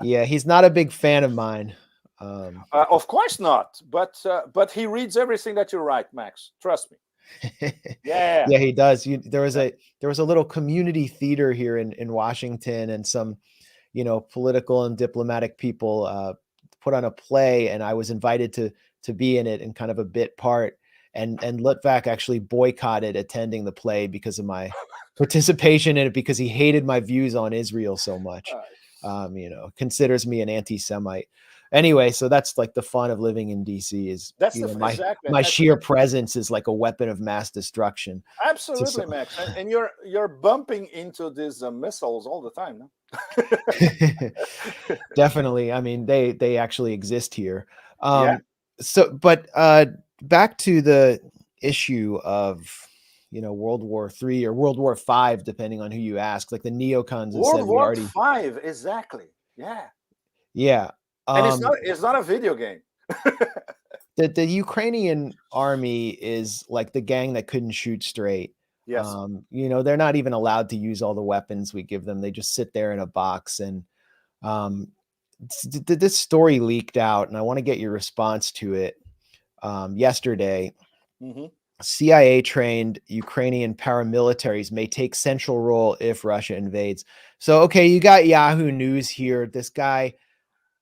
Yeah, he's not a big fan of mine. Of course not. But he reads everything that you write, Max. Trust me. Yeah. Yeah, he does. There was a little community theater here in Washington, and some, political and diplomatic people put on a play, and I was invited to be in it in kind of a bit part. And Litvak actually boycotted attending the play because of my participation in it, because he hated my views on Israel so much. Considers me an anti-Semite. Anyway, so that's like the fun of living in DC is exactly. my sheer presence is like a weapon of mass destruction. Absolutely, Max. And you're bumping into these missiles all the time, no? Definitely. I mean, they actually exist here. Yeah. But back to the issue of World War III or World War V, depending on who you ask. Like the neocons have said, World War V, exactly. Yeah. Yeah. And it's not a video game. The Ukrainian army is like the gang that couldn't shoot straight. Yes. They're not even allowed to use all the weapons we give them. They just sit there in a box. And this story leaked out, and I want to get your response to it. Yesterday, CIA trained Ukrainian paramilitaries may take central role if Russia invades. So, okay, you got Yahoo News here. This guy,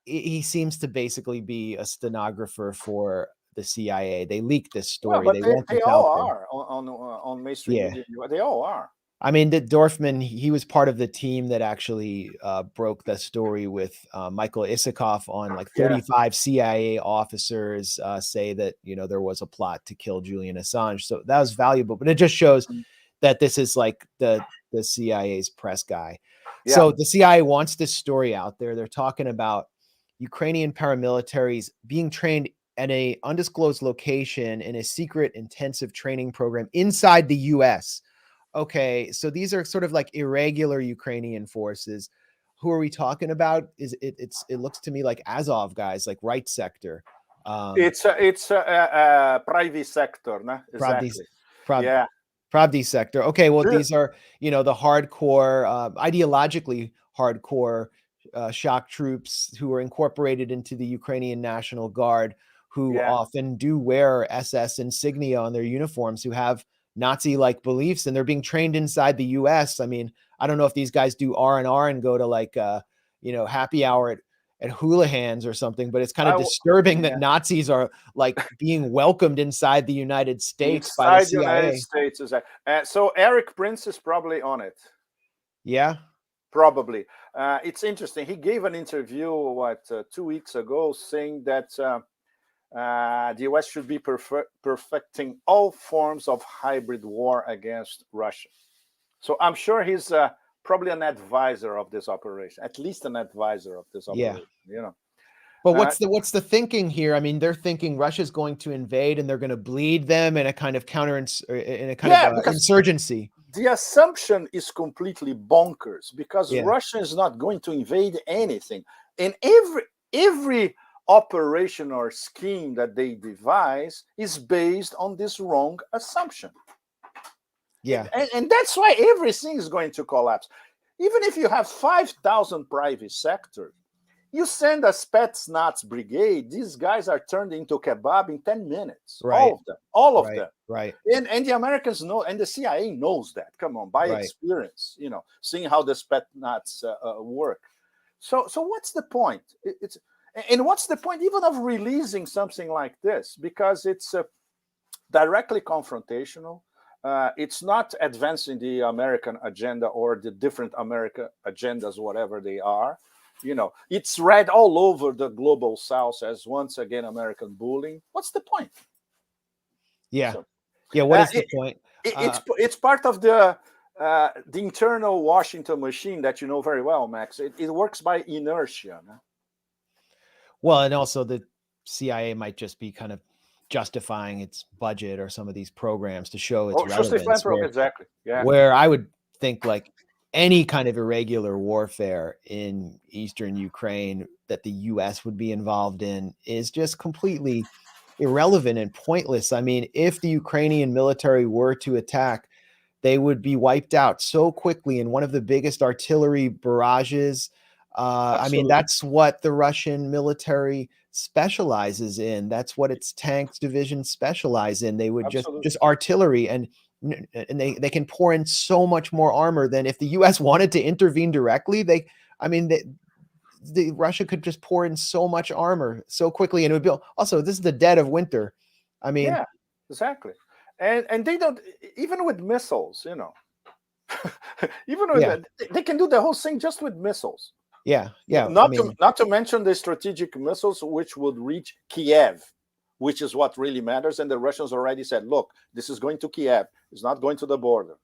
he seems to basically be a stenographer for the CIA. They leaked this story. Well, but they all are on mainstream media. They all are. I mean, that Dorfman, he was part of the team that actually broke the story with Michael Isikoff on like 35 CIA officers say that, there was a plot to kill Julian Assange. So that was valuable, but it just shows that this is like the CIA's press guy. Yeah. So the CIA wants this story out there. They're talking about Ukrainian paramilitaries being trained at an undisclosed location in a secret intensive training program inside the US. Okay, so these are sort of like irregular Ukrainian forces. Who are we talking about? It looks to me like Azov guys, like right sector. It's private sector, no? Exactly. Pravdi sector. Okay, well, these are the hardcore, ideologically hardcore shock troops who are incorporated into the Ukrainian National Guard, who often do wear SS insignia on their uniforms, who have Nazi-like beliefs, and they're being trained inside the US. I mean, I don't know if these guys do R&R and go to like happy hour at Houlihan's or something, but it's kind of disturbing that Nazis are like being welcomed inside the United States by the CIA. United States, so Eric Prince is probably on it. Yeah, probably. It's interesting. He gave an interview 2 weeks ago saying that the US should be perfecting all forms of hybrid war against Russia. So I'm sure he's probably an advisor of this operation, at least an advisor of this operation. But what's the thinking here? I mean, they're thinking Russia's going to invade and they're going to bleed them in a kind of insurgency. The assumption is completely bonkers because Russia is not going to invade anything, and every operation or scheme that they devise is based on this wrong assumption. And that's why everything is going to collapse. Even if you have 5,000 private sectors, you send a Spetsnaz brigade, these guys are turned into kebab in 10 minutes. Right. All of them. Right. And the Americans know, and the CIA knows that. Come on, by experience, seeing how the Spetsnaz work. So what's the point? And what's the point even of releasing something like this? Because it's directly confrontational. it's not advancing the American agenda or the different American agendas, whatever they are. It's read all over the global South as once again American bullying. What's the point? Yeah. So, Yeah. What is the point? It's part of the internal Washington machine that you know very well, Max. It works by inertia. No? Well, and also the CIA might just be kind of justifying its budget or some of these programs to show its relevance. Exactly. Yeah. Where I would think like any kind of irregular warfare in eastern Ukraine that the US would be involved in is just completely irrelevant and pointless. I mean, if the Ukrainian military were to attack, they would be wiped out so quickly in one of the biggest artillery barrages. I mean, that's what the Russian military specializes in. That's what its tanks division specialize in. They would just artillery, and they can pour in so much more armor than if the US wanted to intervene directly. Russia could just pour in so much armor so quickly, and it would be also, this is the dead of winter. I mean, yeah, exactly. And they don't, even with missiles, even with they can do the whole thing just with missiles. Yeah. Not to mention the strategic missiles which would reach Kiev, which is what really matters. And the Russians already said, look, this is going to Kiev. It's not going to the border.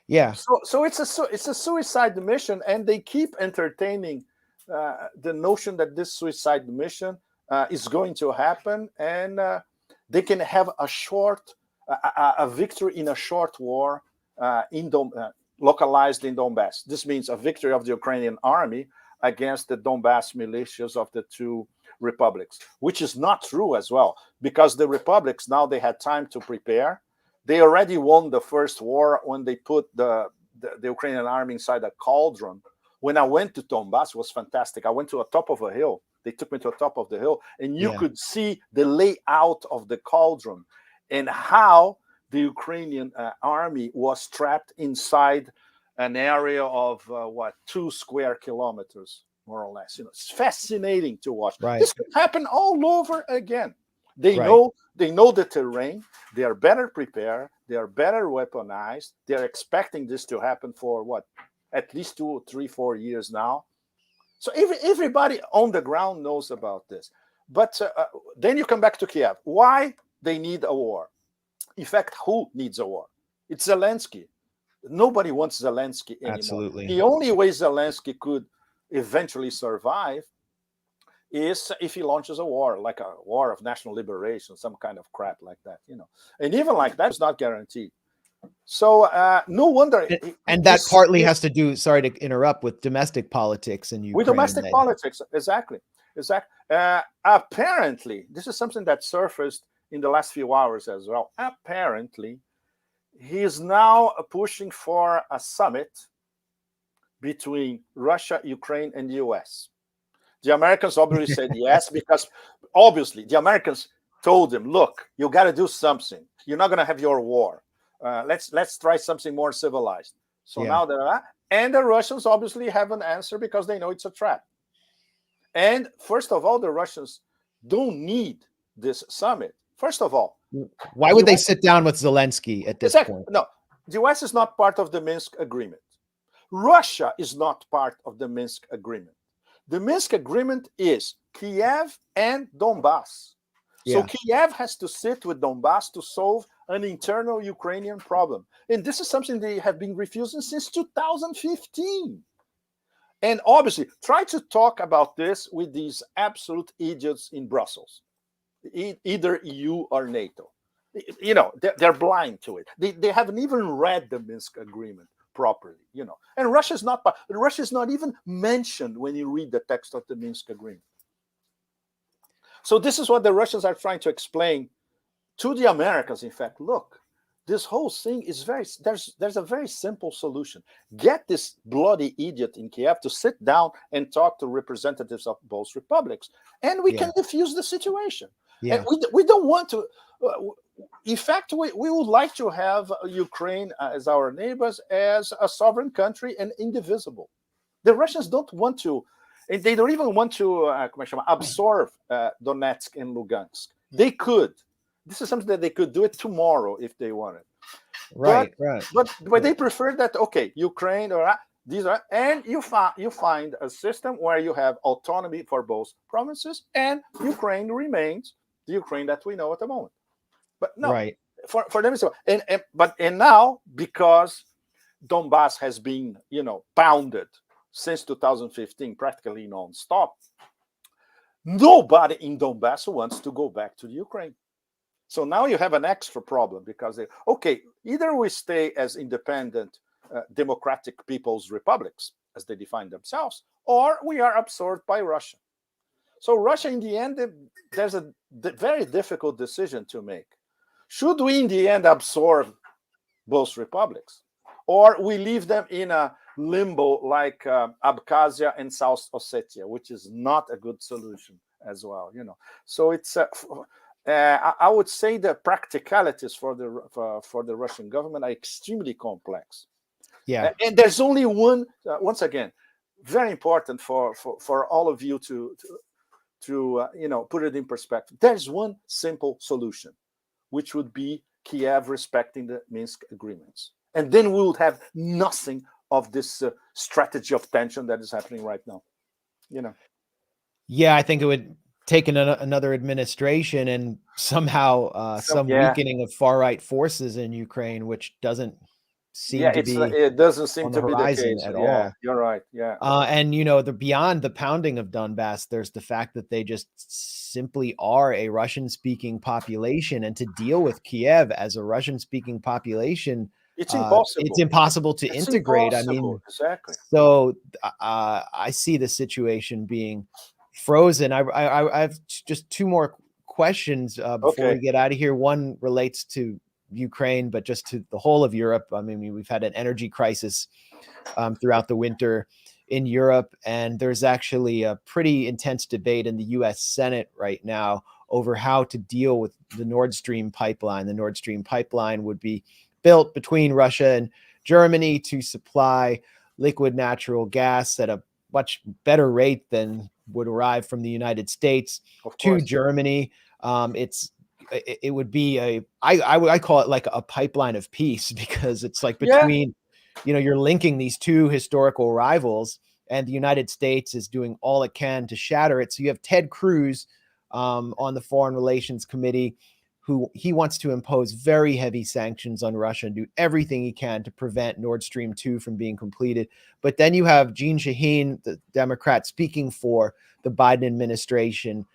Yeah. So it's a suicide mission, and they keep entertaining the notion that this suicide mission is going to happen, and they can have a victory in a short war localized in Donbass. This means a victory of the Ukrainian army against the Donbass militias of the two republics, which is not true as well, because the republics, now they had time to prepare. They already won the first war when they put the Ukrainian army inside a cauldron. When I went to Donbass, it was fantastic. I went to the top of a hill. They took me to the top of the hill, and you could see the layout of the cauldron and how the Ukrainian army was trapped inside an area of 2 square kilometers, more or less. It's fascinating to watch. Right. This could happen all over again. They know the terrain. They are better prepared. They are better weaponized. They're expecting this to happen for at least 2, 3, 4 years now. So everybody on the ground knows about this. But then you come back to Kiev. Why they need a war? In fact, who needs a war? It's Zelensky. Nobody wants Zelensky anymore. Absolutely. The only way Zelensky could eventually survive is if he launches a war, like a war of national liberation, some kind of crap like that, And even like that is not guaranteed. So no wonder. And that partly has to do, sorry to interrupt, with domestic politics in Ukraine. With domestic politics, exactly. Apparently, this is something that surfaced in the last few hours as well. Apparently, he is now pushing for a summit between Russia, Ukraine, and the US. The Americans obviously said yes, because obviously the Americans told him, look, you got to do something. You're not going to have your war. Let's try something more civilized. So now and the Russians obviously have an answer because they know it's a trap. And first of all, the Russians don't need this summit. First of all, why would they sit down with Zelensky at this point? No, the US is not part of the Minsk agreement. Russia is not part of the Minsk agreement. The Minsk agreement is Kiev and Donbass. So Kiev has to sit with Donbass to solve an internal Ukrainian problem. And this is something they have been refusing since 2015. And obviously, try to talk about this with these absolute idiots in Brussels, either EU or NATO. They're blind to it. They haven't even read the Minsk agreement properly, And Russia's not even mentioned when you read the text of the Minsk agreement. So this is what the Russians are trying to explain to the Americans. In fact, look, this whole thing is there's a very simple solution. Get this bloody idiot in Kiev to sit down and talk to representatives of both republics, and we can defuse the situation. And we don't want to. In fact, we would like to have Ukraine as our neighbors, as a sovereign country and indivisible. The Russians don't want to, and they don't even want to absorb Donetsk and Lugansk. They could. This is something that they could do it tomorrow if they wanted. But Right, right. but they prefer that, okay, Ukraine or these are, and you find a system where you have autonomy for both provinces, and Ukraine remains the Ukraine that we know at the moment. But no, Right. for them, so and now, because Donbass has been, pounded since 2015, practically non-stop, nobody in Donbass wants to go back to the Ukraine. So now you have an extra problem, because okay, either we stay as independent democratic people's republics as they define themselves, or we are absorbed by Russia. So Russia, in the end, there's a very difficult decision to make. Should we, in the end, absorb both republics, or we leave them in a limbo like Abkhazia and South Ossetia, which is not a good solution as well. So it's I would say the practicalities for the Russian government are extremely complex. Yeah. And there's only one. Once again, very important for all of you to put it in perspective. There's one simple solution, which would be Kiev respecting the Minsk agreements, and then we would have nothing of this strategy of tension that is happening right now. Yeah, I think it would take another administration and somehow some Yeah, weakening of far right forces in Ukraine, which doesn't yeah. seem to be It doesn't seem on the to be the horizon case. at Yeah, all. you're right. Yeah. And the beyond the pounding of Donbass, there's the fact that they just simply are a Russian-speaking population, and to deal with Kiev as a Russian-speaking population, It's it's impossible. impossible to It's integrate. I impossible. mean, Exactly. so I see the situation being frozen. I have just two more questions before we Okay. get out of here. One relates to Ukraine, but just to the whole of Europe. I mean, we've had an energy crisis throughout the winter in Europe, and there's actually a pretty intense debate in the US Senate right now over how to deal with the Nord Stream pipeline. The Nord Stream pipeline would be built between Russia and Germany to supply liquid natural gas at a much better rate than would arrive from the United States Of to course. Germany. It would be I call it like a pipeline of peace, because it's like Yeah. between, you're linking these two historical rivals, and the United States is doing all it can to shatter it. So you have Ted Cruz on the Foreign Relations Committee, who he wants to impose very heavy sanctions on Russia and do everything he can to prevent Nord Stream 2 from being completed. But then you have Jeanne Shaheen, the Democrat, speaking for the Biden administration,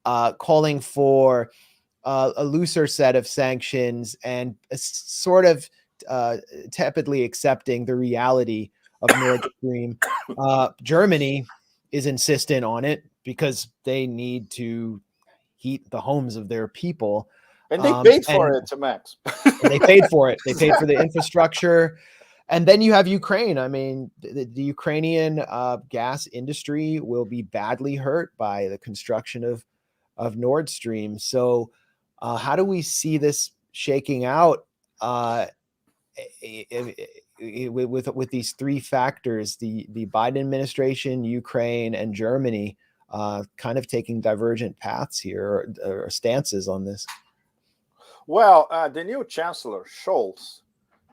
calling for a looser set of sanctions and sort of tepidly accepting the reality of Nord Stream. Germany is insistent on it because they need to heat the homes of their people. And they paid for And it, Max. they paid for it. They paid for the infrastructure. And then you have Ukraine. I mean, the Ukrainian gas industry will be badly hurt by the construction of Nord Stream. So how do we see this shaking out with these three factors, the Biden administration, Ukraine, and Germany, kind of taking divergent paths here, or stances on this? Well, the new Chancellor, Scholz,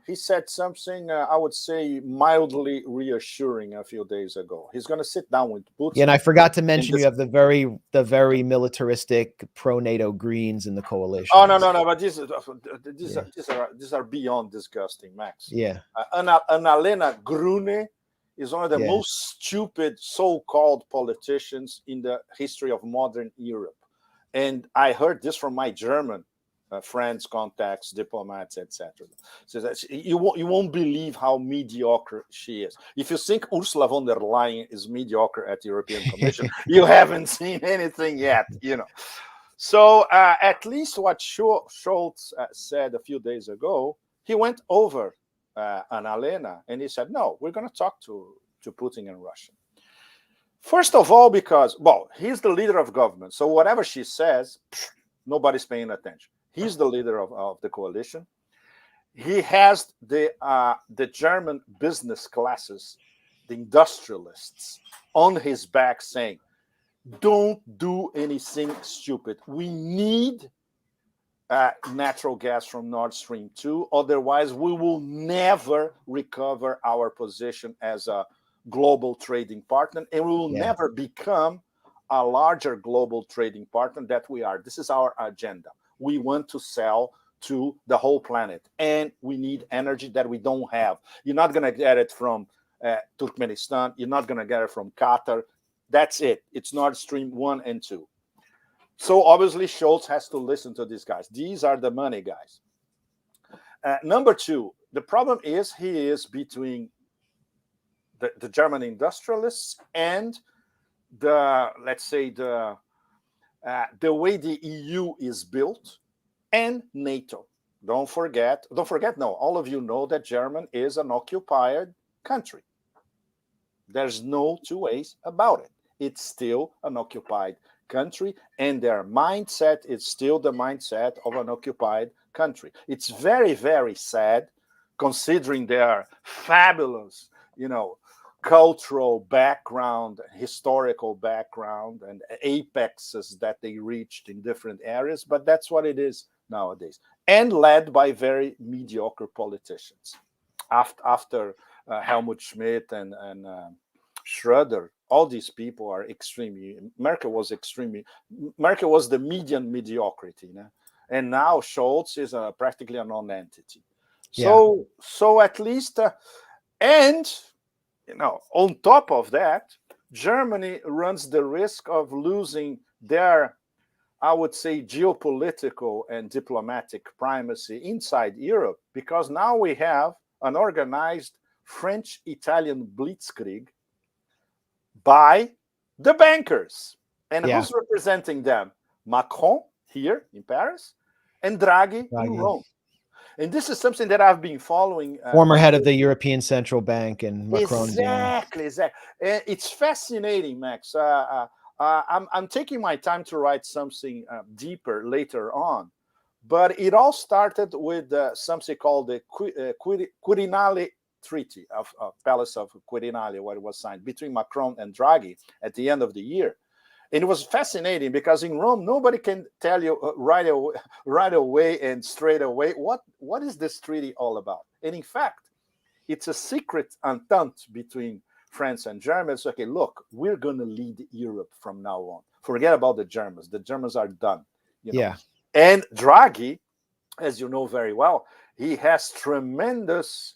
he said something, I would say, mildly reassuring a few days ago. He's going to sit down with Putin. Yeah, and I forgot to mention, you have the very militaristic pro-NATO Greens in the coalition. Oh, no. But these are beyond disgusting, Max. Yeah. Annalena Grune is one of the most stupid so-called politicians in the history of modern Europe. And I heard this from my German friends, contacts, diplomats, etc. So that you won't believe how mediocre she is. If you think Ursula von der Leyen is mediocre at the European Commission, you haven't seen anything yet. So at least what Scholz said a few days ago, he went over Annalena and he said, no, we're going to talk to Putin and Russia. First of all, because, well, he's the leader of government. So whatever she says, nobody's paying attention. He's the leader of the coalition. He has the German business classes, the industrialists, on his back saying, don't do anything stupid. We need natural gas from Nord Stream 2. Otherwise, we will never recover our position as a global trading partner, and we will Yeah. never become a larger global trading partner that we are. This is our agenda. We want to sell to the whole planet, and we need energy that we don't have. You're not going to get it from Turkmenistan. You're not going to get it from Qatar. That's it. It's Nord Stream 1 and 2. So obviously, Scholz has to listen to these guys. These are the money guys. Number two, the problem is he is between the German industrialists and let's say the way the EU is built and NATO. Don't forget, no, all of you know that Germany is an occupied country. There's no two ways about it. It's still an occupied country, and their mindset is still the mindset of an occupied country. It's very, very sad, considering their fabulous, cultural background, historical background, and apexes that they reached in different areas. But that's what it is nowadays, and led by very mediocre politicians. After Helmut Schmidt and Schroeder, all these people are extremely. Merkel was the median mediocrity, and now Scholz is practically a non-entity. So, at least, and on top of that, Germany runs the risk of losing their, I would say, geopolitical and diplomatic primacy inside Europe, because now we have an organized French-Italian blitzkrieg by the bankers. And who's representing them? Macron here in Paris and Draghi in Rome. And this is something that I've been following. Former head of the European Central Bank, and Macron. Exactly. It's fascinating, Max. I'm taking my time to write something deeper later on. But it all started with something called the Quirinale Treaty of Palace of Quirinale, where it was signed between Macron and Draghi at the end of the year. And it was fascinating because in Rome, nobody can tell you right away and straight away what is this treaty all about. And in fact, it's a secret entente between France and Germany. So, okay, look, we're going to lead Europe from now on. Forget about the Germans. The Germans are done. And Draghi, as you know very well, he has tremendous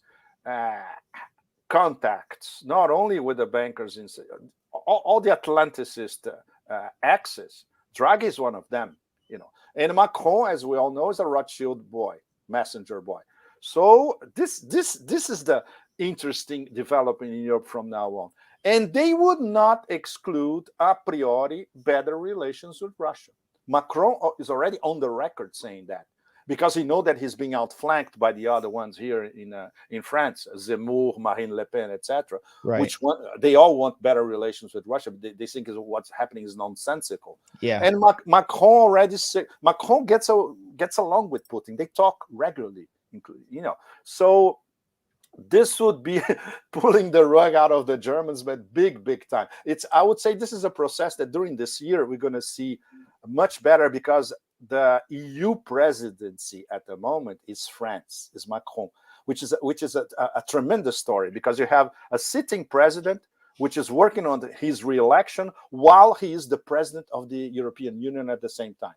contacts, not only with the bankers in all the Atlanticist axis. Draghi is one of them, and Macron, as we all know, is a Rothschild boy, messenger boy. So this is the interesting development in Europe from now on. And they would not exclude a priori better relations with Russia. Macron is already on the record saying that, because he knows that he's being outflanked by the other ones here in France, Zemmour, Marine Le Pen, etc. Right. They all want better relations with Russia. But they think what's happening is nonsensical. Yeah. And Macron already said, Macron gets along with Putin. They talk regularly, So this would be pulling the rug out of the Germans, but big time. I would say this is a process that during this year we're going to see much better, because the EU presidency at the moment is France, is Macron, which is a tremendous story, because you have a sitting president which is working on his re-election while he is the president of the European Union at the same time.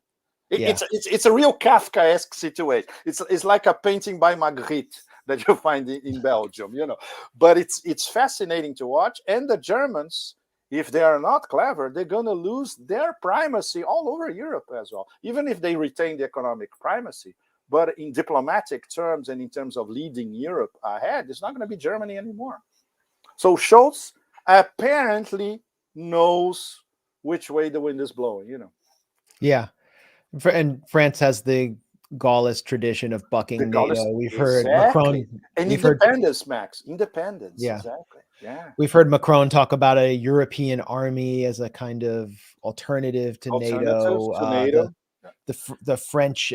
It's a real Kafkaesque situation. It's like a painting by Magritte that you find in Belgium, But it's fascinating to watch. And the Germans, if they are not clever, they're going to lose their primacy all over Europe as well, even if they retain the economic primacy. But in diplomatic terms and in terms of leading Europe ahead, it's not going to be Germany anymore. So Scholz apparently knows which way the wind is blowing, Yeah. And France has the Gaullist tradition of bucking NATO. We've heard Macron. And independence, Max. Independence. Yeah. Exactly. Yeah. We've heard Macron talk about a European army as a kind of alternative to NATO. The French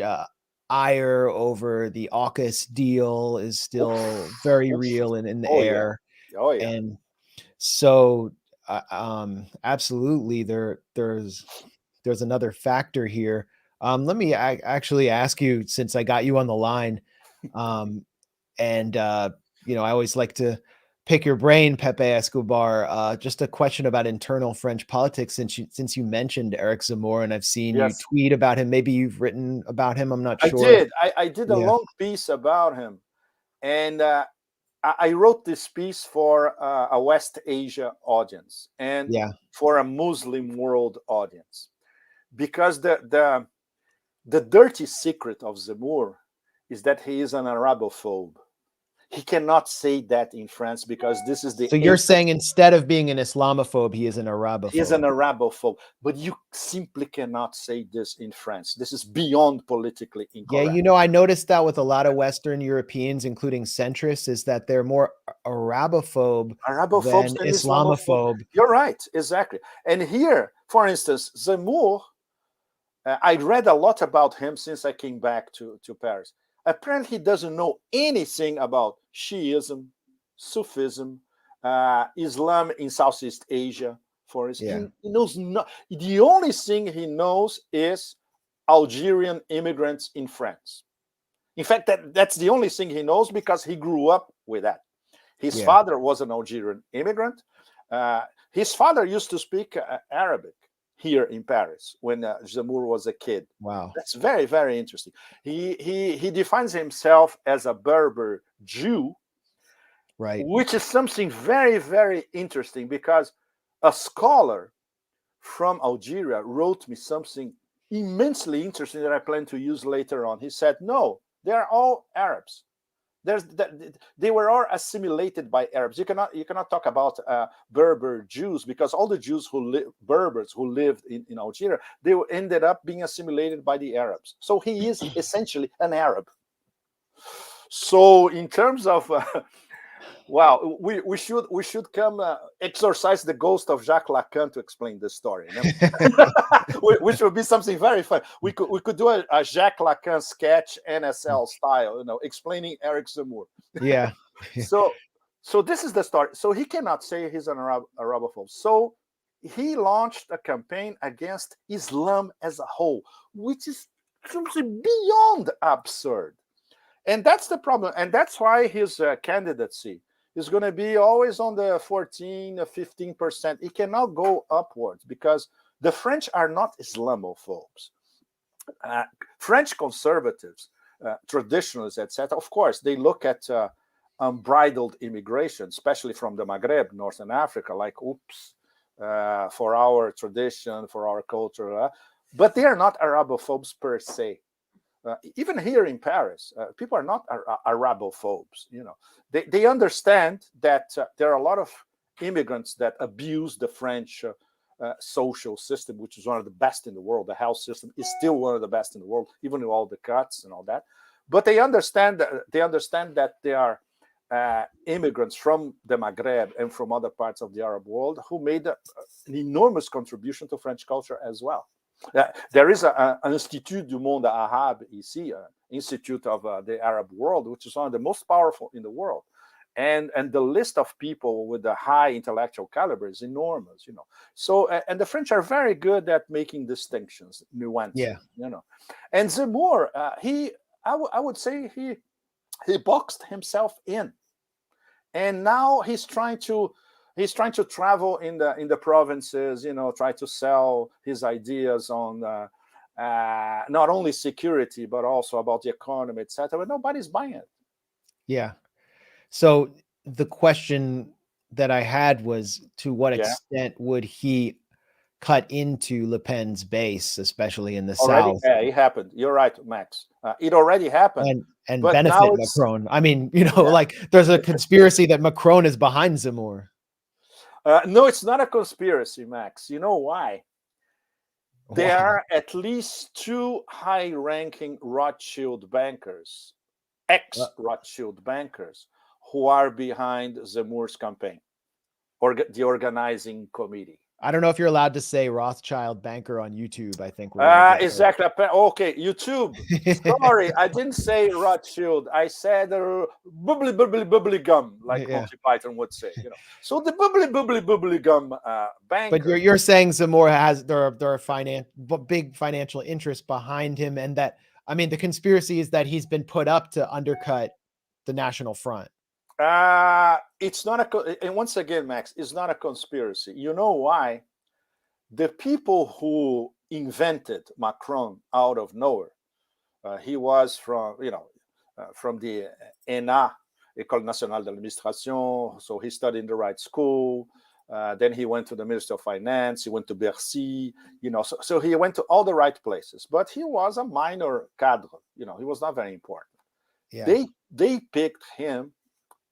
ire over the AUKUS deal is still very real and in the air. Yeah. Oh, yeah. And so absolutely there's another factor here. Let me actually ask you, since I got you on the line, um, and I always like to pick your brain, Pepe Escobar. Just a question about internal French politics, since you mentioned Eric Zemmour, and I've seen you Yes, tweet about him. Maybe you've written about him. I'm not I sure. did. I did a Yeah, long piece about him, and I wrote this piece for a West Asia audience and yeah. for a Muslim world audience, because the dirty secret of Zemmour is that he is an Arabophobe. He cannot say that in France because this is the So you're apex. saying instead of being an Islamophobe, he is an He is an Arabophobe. Arabophobe, but you simply cannot say this in France. This is beyond politically Yeah, incorrect. I noticed that with a lot of Western Europeans, including centrists, is that they're more Arabophobe Arabophobes than and Islamophobes. Islamophobe. You're right, exactly. And here, for instance, Zemmour, I read a lot about him since I came back to Paris. Apparently, he doesn't know anything about Shiism, Sufism, Islam in Southeast Asia. For Yeah, instance, he knows not. The only thing he knows is Algerian immigrants in France. In fact, that's the only thing he knows because he grew up with that. His yeah. father was an Algerian immigrant. His father used to speak Arabic here in Paris when Zemmour was a kid. Wow. That's very, very interesting. He defines himself as a Berber Jew, Right. which is something very, very interesting because a scholar from Algeria wrote me something immensely interesting that I plan to use later on. He said, "No, they're all Arabs. They were all assimilated by Arabs. You cannot talk about Berber Jews because all the Jews Berbers who lived in Algeria, they ended up being assimilated by the Arabs. So he is essentially an Arab. So in terms of wow, we should come exorcise the ghost of Jacques Lacan to explain this story. You know? Which would be something very fun. We could do a Jacques Lacan sketch NSL style, explaining Eric Zemmour. Yeah. So so this is the story. So he cannot say he's an Arabophobe. So he launched a campaign against Islam as a whole, which is something beyond absurd. And that's the problem. And that's why his candidacy is going to be always on the 14, 15%. It cannot go upwards because the French are not Islamophobes. Uh, French conservatives, traditionalists, etc., of course, they look at unbridled immigration, especially from the Maghreb, Northern Africa, like, oops, for our tradition, for our culture. But they are not Arabophobes per se. Even here in Paris, people are not Arabophobes. They understand that there are a lot of immigrants that abuse the French social system, which is one of the best in the world. The health system is still one of the best in the world, even with all the cuts and all that. But they understand that they are immigrants from the Maghreb and from other parts of the Arab world who made an enormous contribution to French culture as well. There is an Institut du Monde Arabe ici, Institute of the Arab World, which is one of the most powerful in the world. And the list of people with a high intellectual caliber is enormous. So, and the French are very good at making distinctions, nuances, Yeah. And Zemmour, I would say he boxed himself in, and now he's trying to travel in the provinces, try to sell his ideas on not only security but also about the economy, etc. But nobody's buying it. Yeah. So the question that I had was, to what Yeah, extent would he cut into Le Pen's base, especially in the already. South, Yeah, it happened. You're right, Max. It already happened, and but now benefit it's Macron? I mean, yeah. like there's a conspiracy that Macron is behind Zemmour. No, it's not a conspiracy, Max. You know why? There Why? are at least two high-ranking Rothschild bankers, ex-Rothschild bankers, who are behind Zemmour's campaign, or the organizing committee. I don't know if you're allowed to say Rothschild banker on YouTube. I think we're gonna get Exactly. Okay, YouTube. Sorry, I didn't say Rothschild. I said bubbly, bubbly, bubbly gum, like yeah. Monty Python would say. So the bubbly, bubbly, bubbly gum But banker. you're saying Zamora there are big financial interests behind him, and that I mean the conspiracy is that he's been put up to undercut the National Front. It's not and once again, Max, it's not a conspiracy. You know why? The people who invented Macron out of nowhere, he was from, from the ENA, École Nationale de l'Administration. So he studied in the right school. Then he went to the Ministry of Finance. He went to Bercy. So he went to all the right places. But he was a minor cadre. He was not very important. Yeah. They picked him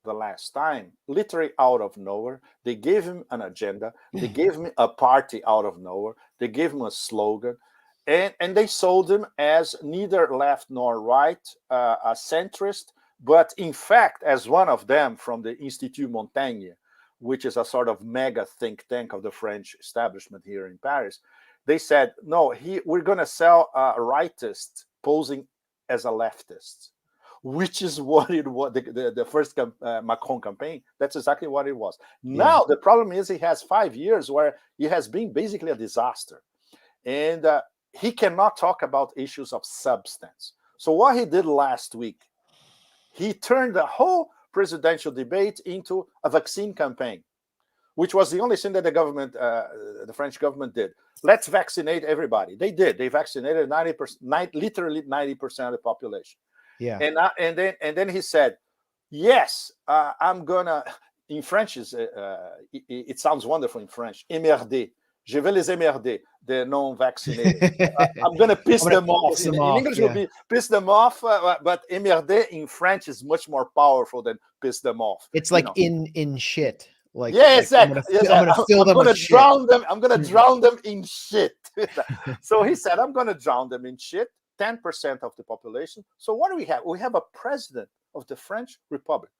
the last time, literally out of nowhere. They gave him an agenda. They gave him a party out of nowhere. They gave him a slogan, and they sold him as neither left nor right, a centrist, but in fact, as one of them from the Institut Montaigne, which is a sort of mega think tank of the French establishment here in Paris. They said, no, we're going to sell a rightist posing as a leftist, which is what it was, the first Macron campaign. That's exactly what it was. Now, the problem is he has 5 years where he has been basically a disaster. And he cannot talk about issues of substance. So what he did last week, he turned the whole presidential debate into a vaccine campaign, which was the only thing that the French government did. Let's vaccinate everybody. They did. They vaccinated 90%, literally 90% of the population. Yeah. And then he said, yes, I'm gonna, in French, it sounds wonderful in French, emmerder. Je vais les emmerder, the non-vaccinated. I'm going to piss them off. In English, will be piss them off, but emmerder in French is much more powerful than piss them off. It's like in shit. Like, yeah, exactly. I'm gonna fill them with shit. I'm going to drown them in shit. So he said, I'm going to drown them in shit, 10% of the population. So what do we have? We have a president of the French Republic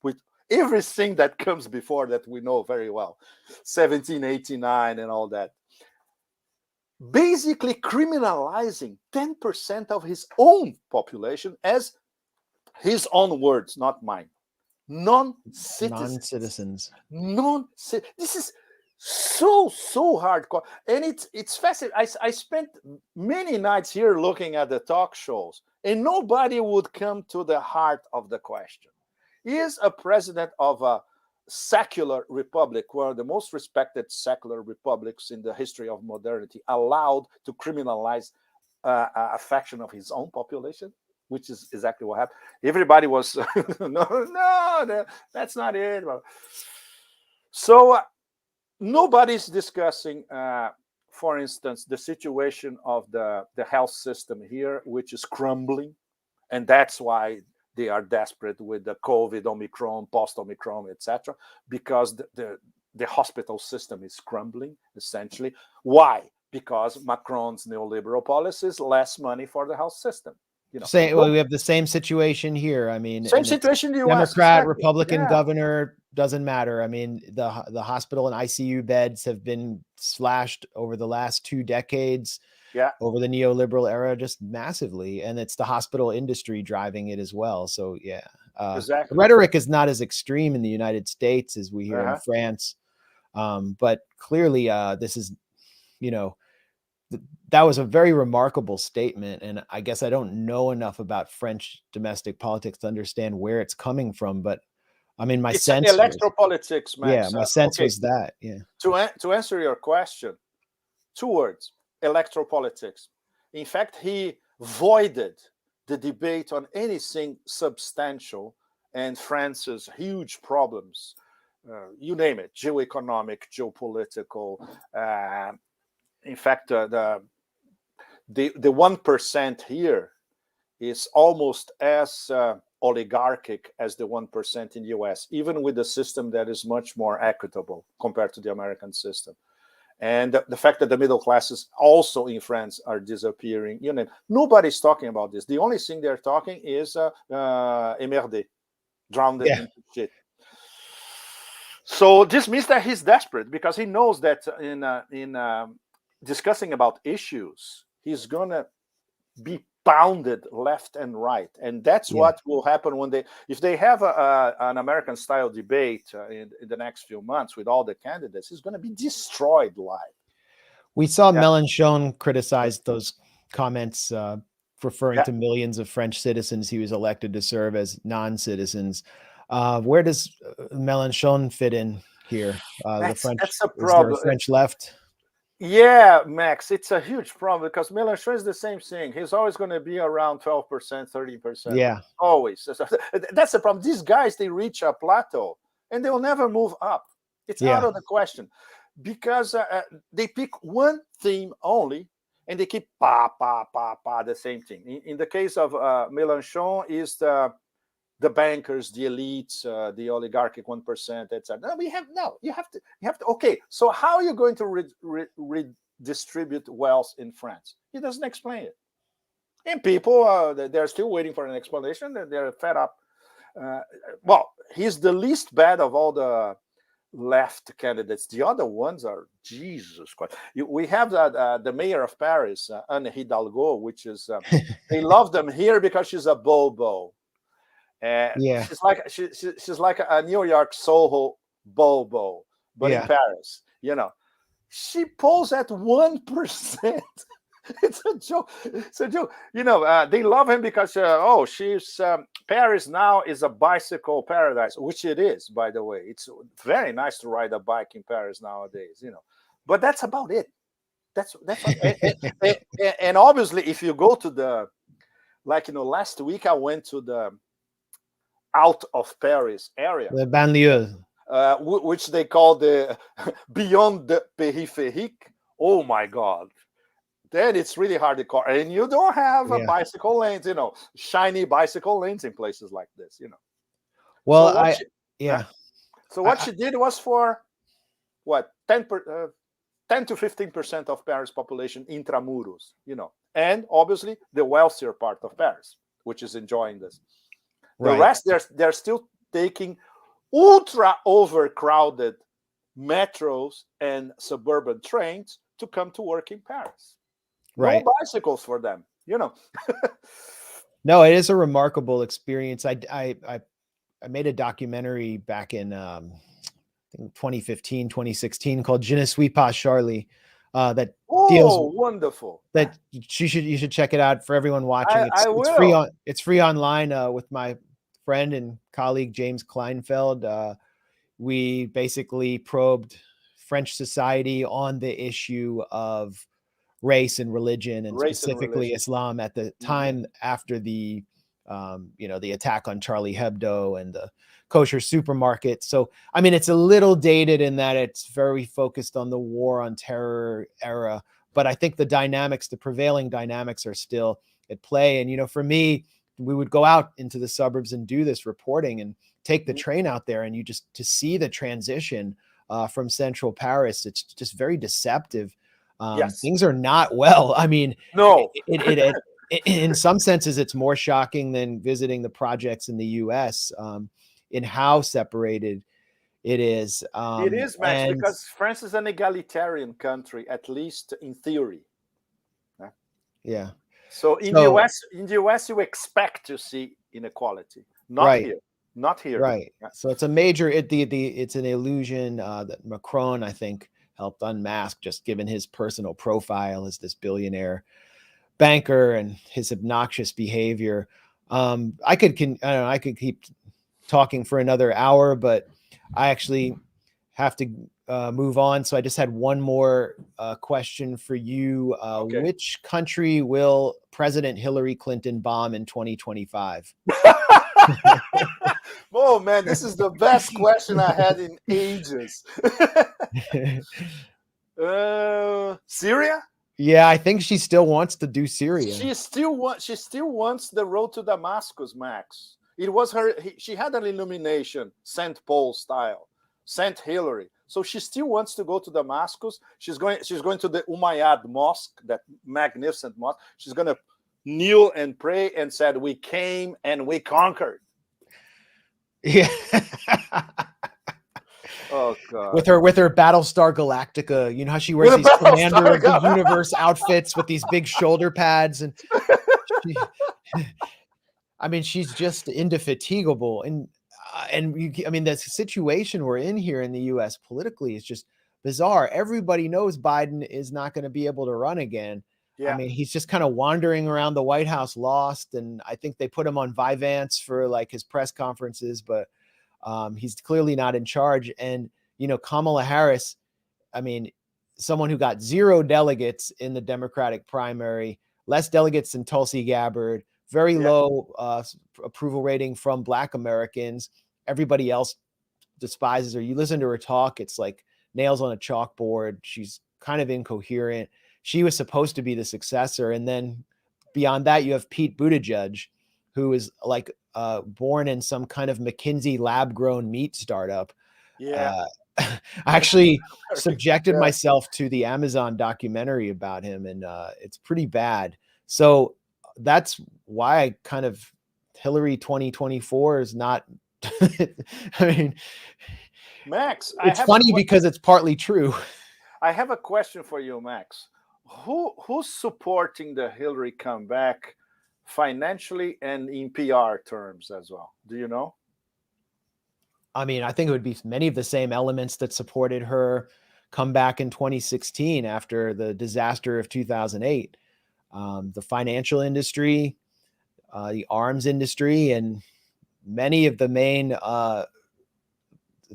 with everything that comes before that we know very well, 1789 and all that, basically criminalizing 10% of his own population, as his own words, not mine, non-citizens. This is so hardcore, and it's fascinating. I spent many nights here looking at the talk shows, and nobody would come to the heart of the question. He is a president of a secular republic, one of the most respected secular republics in the history of modernity, allowed to criminalize a faction of his own population, which is exactly what happened. Everybody was, no, that's not it. So nobody's discussing, for instance, the situation of the health system here, which is crumbling, and that's why they are desperate with the COVID, Omicron, post-Omicron, etc., because the hospital system is crumbling, essentially. Why? Because Macron's neoliberal policies, less money for the health system. Well, we have the same situation here. I mean, same situation in the US. Democrat, exactly. Republican governor, doesn't matter. I mean, the hospital and ICU beds have been slashed over the last 2 decades. Yeah, over the neoliberal era, just massively, and it's the hospital industry driving it as well. So yeah, exactly. The rhetoric is not as extreme in the United States as we hear in France, but clearly, this is, that was a very remarkable statement, and I guess I don't know enough about French domestic politics to understand where it's coming from. But I mean, my sense, electropolitics, Max. Yeah, my sense was that. Yeah. To answer your question, 2 words. Electropolitics. In fact, he voided the debate on anything substantial and France's huge problems, you name it, geoeconomic, geopolitical. In fact, the 1% here is almost as oligarchic as the 1% in the US, even with a system that is much more equitable compared to the American system. And the fact that the middle classes also in France are disappearing, nobody's talking about this. The only thing they're talking is emmerder, drowned in shit. So this means that he's desperate because he knows that in discussing about issues, he's gonna be pounded left and right, and that's Yeah. what will happen when if they have an American style debate in the next few months with all the candidates, he's going to be destroyed live. We saw Yeah. Mélenchon criticize those comments, referring Yeah. to millions of French citizens he was elected to serve as non-citizens. Where does Mélenchon fit in here? The French, That's a is there a problem. French left? Yeah, Max, it's a huge problem because Mélenchon is the same thing. He's always going to be around 12%, 13%. Yeah. Always. That's the problem. These guys, they reach a plateau and they'll never move up. It's out Yeah. of the question because they pick one theme only and they keep the same thing. In the case of Mélenchon, is the bankers, the elites, the oligarchic 1%, etc. No, you have to. Okay, so how are you going to redistribute wealth in France? He doesn't explain it, and people they're still waiting for an explanation. They're fed up. Well, he's the least bad of all the left candidates. The other ones are Jesus Christ. We have the mayor of Paris, Anne Hidalgo, which is they love them here because she's a bobo. Yeah. She's like a New York Soho bobo, but in Yeah. Paris, she polls at 1%. It's a joke. It's a joke. They love him because she's Paris now is a bicycle paradise, which it is, by the way. It's very nice to ride a bike in Paris nowadays. But that's about it. That's and obviously, if you go to the last week I went to the out of Paris area, The banlieue, which they call the beyond the périphérique. Oh my God. Then it's really hard to call. And you don't have a bicycle lanes, shiny bicycle lanes in places like this, Well, So what she did was for what 10 to 15% of Paris population intramuros, and obviously the wealthier part of Paris, which is enjoying this. The rest, they're still taking ultra overcrowded metros and suburban trains to come to work in Paris. Right. No bicycles for them, No, it is a remarkable experience. I made a documentary back in 2015, 2016 called Je ne suis pas Charlie. That deals wonderful. That you should check it out for everyone watching. It's free online with my friend and colleague James Kleinfeld. We basically probed French society on the issue of race and religion, and specifically Islam at the time after the the attack on Charlie Hebdo and the kosher supermarket. So I mean, it's a little dated in that it's very focused on the war on terror era, but I think the prevailing dynamics are still at play. And for me, we would go out into the suburbs and do this reporting and take the train out there, and to see the transition from central Paris, it's just very deceptive. Things are not well. I mean, no, in some senses, it's more shocking than visiting the projects in the US in how separated it is. It is, Max, because France is an egalitarian country, at least in theory. Yeah. So in the US, you expect to see inequality. Not here. Right. Yeah. So it's a major. It's an illusion that Macron, I think, helped unmask, just given his personal profile as this billionaire banker and his obnoxious behavior. I could keep talking for another hour, but I actually have to move on. So I just had one more question for you. Okay. Which country will President Hillary Clinton bomb in 2025? Oh man, this is the best question I had in ages. Syria? Yeah, I think she still wants to do Syria. She still wants the road to Damascus, Max. It was her. She had an illumination, St. Paul style, St. Hillary. So she still wants to go to Damascus. She's going to the Umayyad Mosque, that magnificent mosque. She's going to kneel and pray and said, "We came and we conquered." Yeah. Oh God. with her Battlestar Galactica. You know how she wears With a these Commander Battlestar of the Galactica. Universe outfits with these big shoulder pads, and she, I mean, she's just indefatigable. And I mean, the situation we're in here in the U.S. politically is just bizarre. Everybody knows Biden is not going to be able to run again. I Yeah. mean, he's just kind of wandering around the White House lost, and I think they put him on Vyvanse for like his press conferences, but he's clearly not in charge. And you know, Kamala Harris, I mean, someone who got 0 delegates in the Democratic primary, less delegates than Tulsi Gabbard, very Yeah. low approval rating from Black Americans. Everybody else despises her. You listen to her talk, it's like nails on a chalkboard. She's kind of incoherent. She was supposed to be the successor. And then beyond that, you have Pete Buttigieg, who is like born in some kind of McKinsey lab-grown meat startup. Yeah. I actually subjected Yeah. myself to the Amazon documentary about him, and it's pretty bad. So that's why I kind of Hillary 2024 is not. I mean, Max, it's funny because it's partly true. I have a question for you, Max. Who's supporting the Hillary comeback financially and in PR terms as well? Do you know? I mean, I think it would be many of the same elements that supported her comeback in 2016 after the disaster of 2008. The financial industry, the arms industry, and many of the main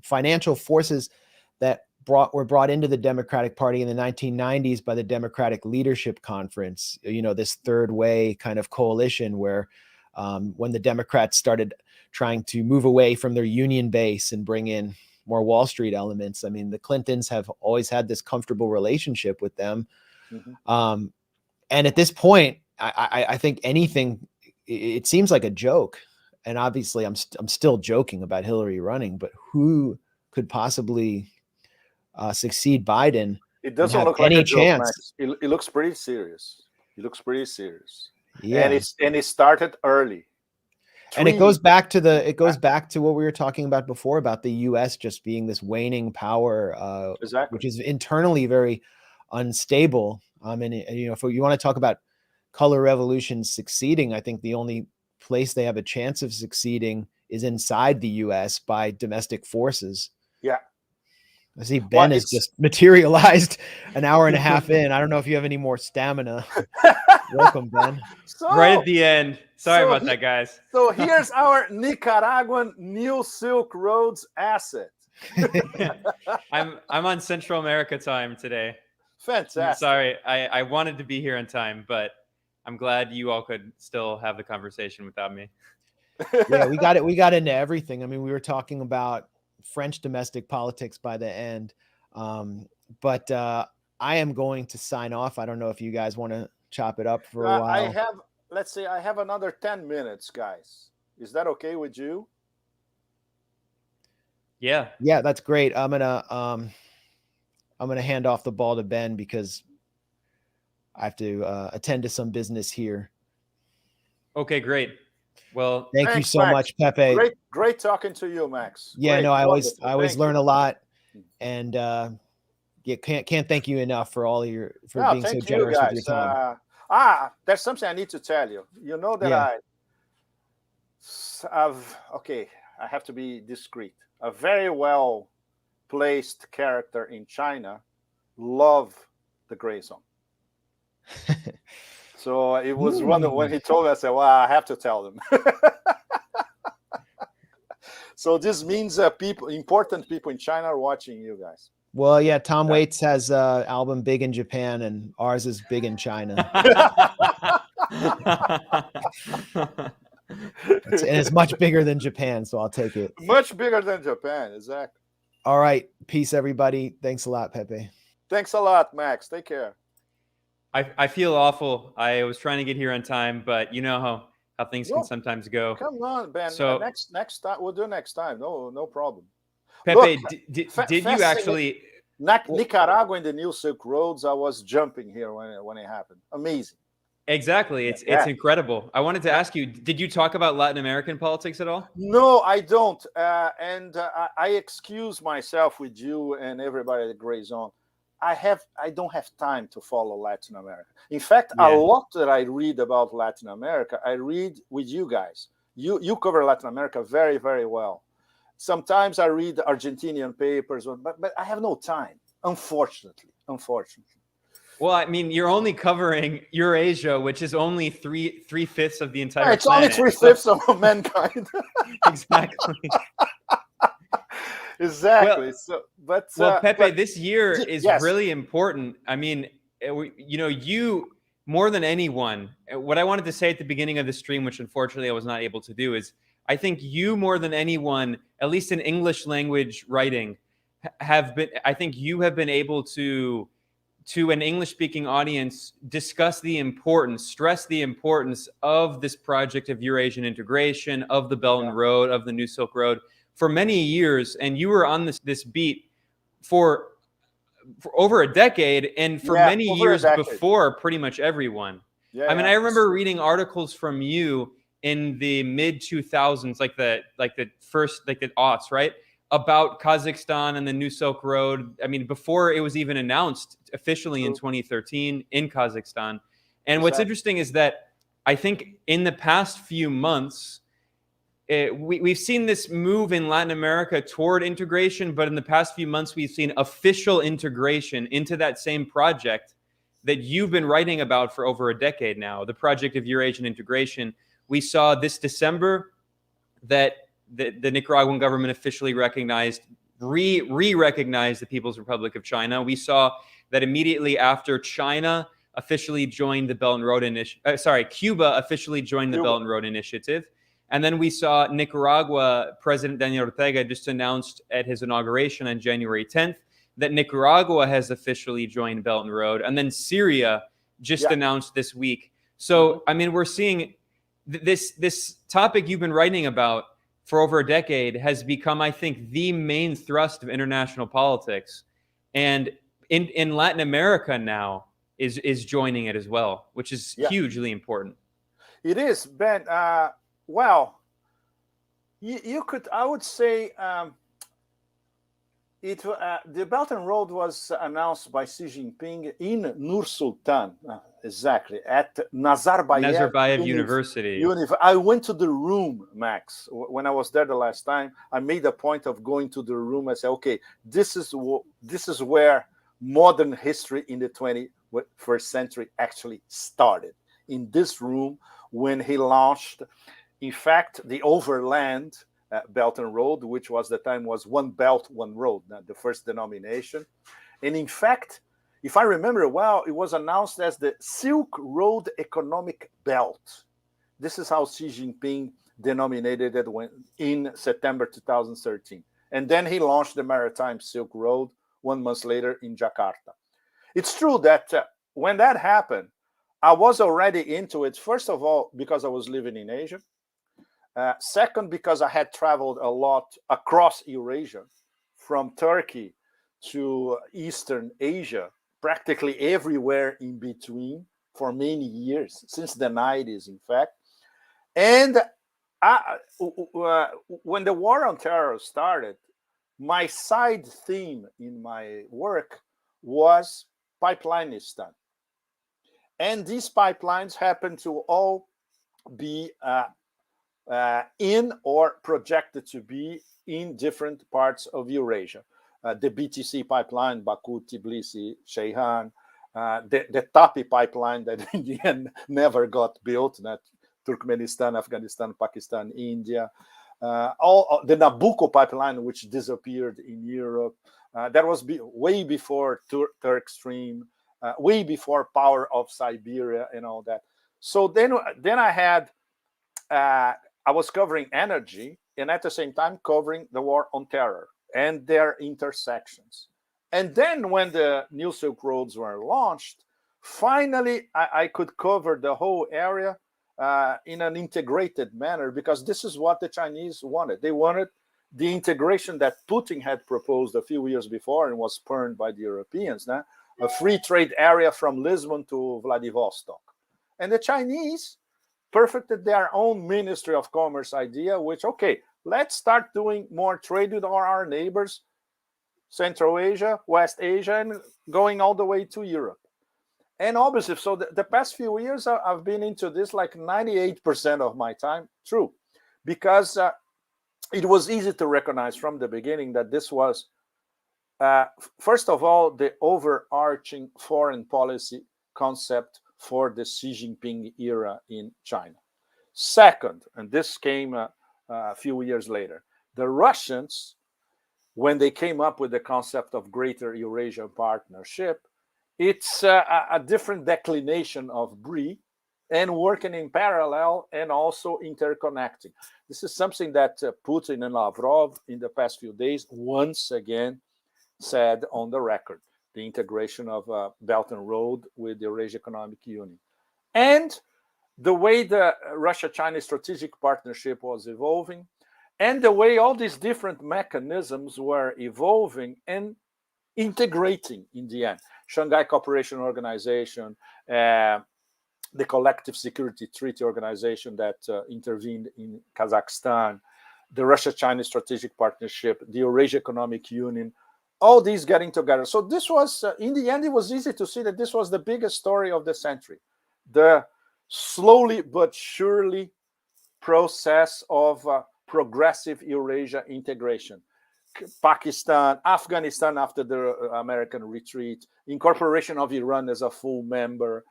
financial forces that were brought into the Democratic Party in the 1990s by the Democratic Leadership Conference. You know, this third way kind of coalition where when the Democrats started trying to move away from their union base and bring in more Wall Street elements. I mean, the Clintons have always had this comfortable relationship with them. Mm-hmm. And at this point, I think anything, it seems like a joke. And obviously I'm still joking about Hillary running, but who could possibly succeed Biden? It doesn't look like a joke, Max. It looks pretty serious. It looks pretty serious. Yeah. And it started early. And it goes back to what we were talking about before about the U.S. just being this waning power, exactly. Which is internally very unstable. And you know, if you want to talk about color revolutions succeeding, I think the only place they have a chance of succeeding is inside the U.S. by domestic forces. Yeah. I see Ben has just materialized an hour and a half in. I don't know if you have any more stamina. Welcome, Ben. Right at the end. Sorry about that, guys. So here's our Nicaraguan New Silk Roads asset. I'm on Central America time today. Fantastic. I'm sorry, I wanted to be here on time, but I'm glad you all could still have the conversation without me. Yeah, we got it. We got into everything. I mean, we were talking about French domestic politics by the end. But I am going to sign off. I don't know if you guys want to chop it up for a while. Let's say I have another 10 minutes, guys. Is that okay with you? Yeah. Yeah, that's great. I'm gonna hand off the ball to Ben because I have to attend to some business here. Okay, great. Well, thanks you so much, Pepe. Great talking to you, Max. Yeah, great, no, I always learn a lot, and can't thank you enough for all your being so generous with your time. There's something I need to tell you. You know that I have to be discreet. A very well placed character in China love the gray zone. So it was when he told me, I said, well, I have to tell them. So this means important people in China are watching you guys. Well, yeah, Tom Waits has an album big in Japan, and ours is big in China. And it's much bigger than Japan, so I'll take it. Much bigger than Japan, exactly. All right. Peace, everybody. Thanks a lot, Pepe. Thanks a lot, Max. Take care. I feel awful. I was trying to get here on time, but you know how things can sometimes go. Come on, Ben. So next time we'll do next time. No problem. Pepe, did you actually Nicaragua in the New Silk Roads? I was jumping here when it happened. Amazing. Exactly. It's Yeah. incredible. I wanted to ask you, did you talk about Latin American politics at all? No, I don't. And I excuse myself with you and everybody that grays on. I don't have time to follow Latin America. In fact, a Yeah. lot that I read about Latin America, I read with you guys. You cover Latin America very, very well. Sometimes I read Argentinian papers, but I have no time, unfortunately. Well, I mean, you're only covering Eurasia, which is only three-fifths of the entire It's planet. only 3/5 of mankind. Exactly. Exactly. Well, Pepe, but this year is yes, really important. I mean, you more than anyone, what I wanted to say at the beginning of the stream, which unfortunately I was not able to do, is I think you more than anyone, at least in English language writing, I think you have been able to an English speaking audience stress the importance of this project of Eurasian integration, of the Belt and Road, of the New Silk Road for many years. And you were on this beat for over a decade, and for many years before pretty much everyone. I mean, I remember reading articles from you in the mid 2000s, like the aughts, right? About Kazakhstan and the New Silk Road. I mean, before it was even announced officially in 2013 in Kazakhstan. And what's interesting is that I think in the past few months, we've seen this move in Latin America toward integration, but in the past few months, we've seen official integration into that same project that you've been writing about for over a decade now, the project of Eurasian integration. We saw this December that the Nicaraguan government officially recognized, re-recognized the People's Republic of China. We saw that immediately after China officially joined the Belt and Road Initiative, Cuba officially joined the Belt and Road Initiative. And then we saw Nicaragua, President Daniel Ortega just announced at his inauguration on January 10th that Nicaragua has officially joined Belt and Road. And then Syria just announced this week. So, I mean, we're seeing this topic you've been writing about for over a decade has become, I think, the main thrust of international politics. And in Latin America now is joining it as well, which is hugely important. It is, Ben. Well, you could, I would say, the Belt and Road was announced by Xi Jinping in Nur Sultan, exactly, at Nazarbayev University. I went to the room, Max, when I was there the last time. I made a point of going to the room. I said, okay, this is where modern history in the 21st century actually started. In this room, when he launched, in fact, the overland Belt and Road, which was the time was One Belt, One Road, the first denomination. And in fact, if I remember well, it was announced as the Silk Road Economic Belt. This is how Xi Jinping denominated it in September 2013. And then he launched the Maritime Silk Road 1 month later in Jakarta. It's true that when that happened, I was already into it, first of all, because I was living in Asia. Second, because I had traveled a lot across Eurasia, from Turkey to Eastern Asia, practically everywhere in between for many years, since the 90s, in fact. And when the war on terror started, my side theme in my work was Pipeline-istan. And these pipelines happen to all be in or projected to be in different parts of Eurasia. The BTC pipeline, Baku, Tbilisi, Ceyhan, the TAPI pipeline that in the end never got built, that Turkmenistan, Afghanistan, Pakistan, India, all the Nabucco pipeline, which disappeared in Europe. That was way before Turk Stream, way before Power of Siberia and all that. So then I had, I was covering energy and at the same time covering the war on terror and their intersections. And then when the New Silk Roads were launched, finally I could cover the whole area in an integrated manner, because this is what the Chinese wanted. They wanted the integration that Putin had proposed a few years before and was spurned by the Europeans, a free trade area from Lisbon to Vladivostok. And the Chinese perfected their own Ministry of Commerce idea, which, okay, let's start doing more trade with our neighbors, Central Asia, West Asia, and going all the way to Europe. And obviously, so the past few years, I've been into this like 98% of my time. True. Because it was easy to recognize from the beginning that this was, first of all, the overarching foreign policy concept for the Xi Jinping era in China. Second, and this came a few years later, the Russians, when they came up with the concept of Greater Eurasian Partnership, it's a different declination of BRI and working in parallel and also interconnecting. This is something that Putin and Lavrov in the past few days once again said on the record, the integration of Belt and Road with the Eurasian Economic Union. And the way the Russia-China strategic partnership was evolving, and the way all these different mechanisms were evolving and integrating in the end. Shanghai Cooperation Organization, the Collective Security Treaty Organization that intervened in Kazakhstan, the Russia-China Strategic Partnership, the Eurasian Economic Union, all these getting together. So this was, in the end, it was easy to see that this was the biggest story of the century. The slowly but surely process of progressive Eurasia integration. Pakistan, Afghanistan after the American retreat, incorporation of Iran as a full member,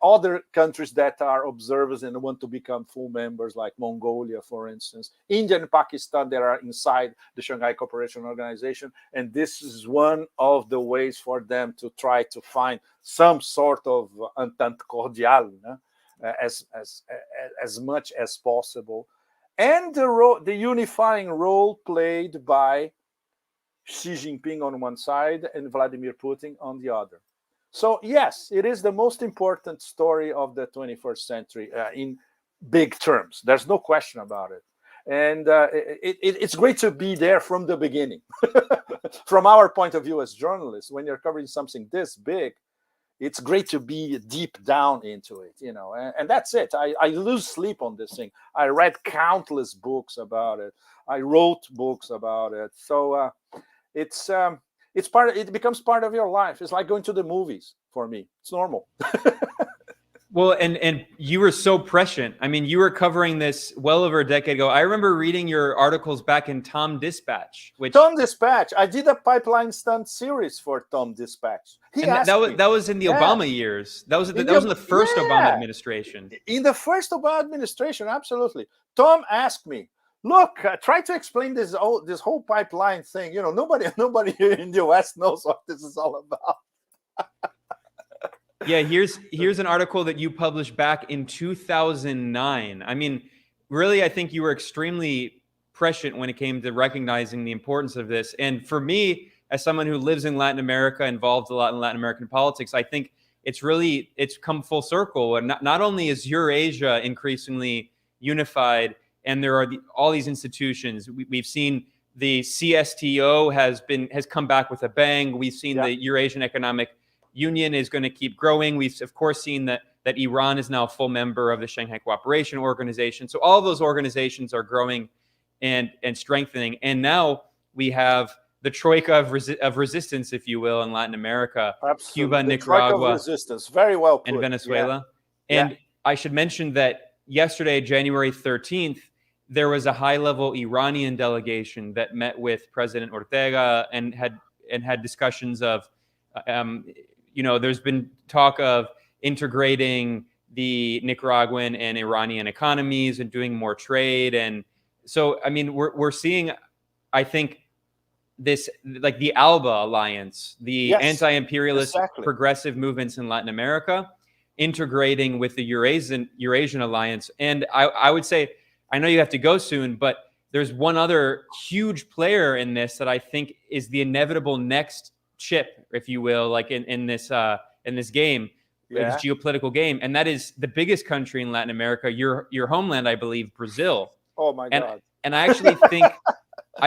other countries that are observers and want to become full members, like Mongolia, for instance, India and Pakistan that are inside the Shanghai Cooperation Organization. And this is one of the ways for them to try to find some sort of entente cordiale, as much as possible. And the unifying role played by Xi Jinping on one side and Vladimir Putin on the other. So yes, it is the most important story of the 21st century in big terms. There's no question about it. And it's great to be there from the beginning. From our point of view as journalists, when you're covering something this big, it's great to be deep down into it, and that's it. I lose sleep on this thing. I read countless books about it. I wrote books about it. So it becomes part of your life. It's like going to the movies for me. It's normal. Well, and you were so prescient. I mean, you were covering this well over a decade ago. I remember reading your articles back in Tom Dispatch. Tom Dispatch. I did a pipeline stunt series for Tom Dispatch. That was in the Obama years. That was in the first Obama administration. In the first Obama administration, absolutely. Tom asked me, look, try to explain this whole pipeline thing. Nobody here in the US knows what this is all about. Yeah, here's an article that you published back in 2009. I mean, really, I think you were extremely prescient when it came to recognizing the importance of this. And for me, as someone who lives in Latin America, involved a lot in Latin American politics, I think it's come full circle. And not only is Eurasia increasingly unified, and there are all these institutions. We've seen the CSTO has come back with a bang. We've seen the Eurasian Economic Union is going to keep growing. We've, of course, seen that Iran is now a full member of the Shanghai Cooperation Organization. So all of those organizations are growing and strengthening. And now we have the troika of resistance, if you will, in Latin America. Absolutely. Cuba, Nicaragua, resistance. Very well put. And Venezuela. Yeah. And I should mention that yesterday, January 13th, there was a high-level Iranian delegation that met with President Ortega and had discussions of there's been talk of integrating the Nicaraguan and Iranian economies and doing more trade. And so, I mean, we're seeing, I think, this, like the ALBA alliance, the anti-imperialist progressive movements in Latin America, integrating with the Eurasian alliance. And I would say, I know you have to go soon, but there's one other huge player in this that I think is the inevitable next chip, if you will, like in this game, this geopolitical game, and that is the biggest country in Latin America, your homeland, I believe, Brazil. Oh my God! And I actually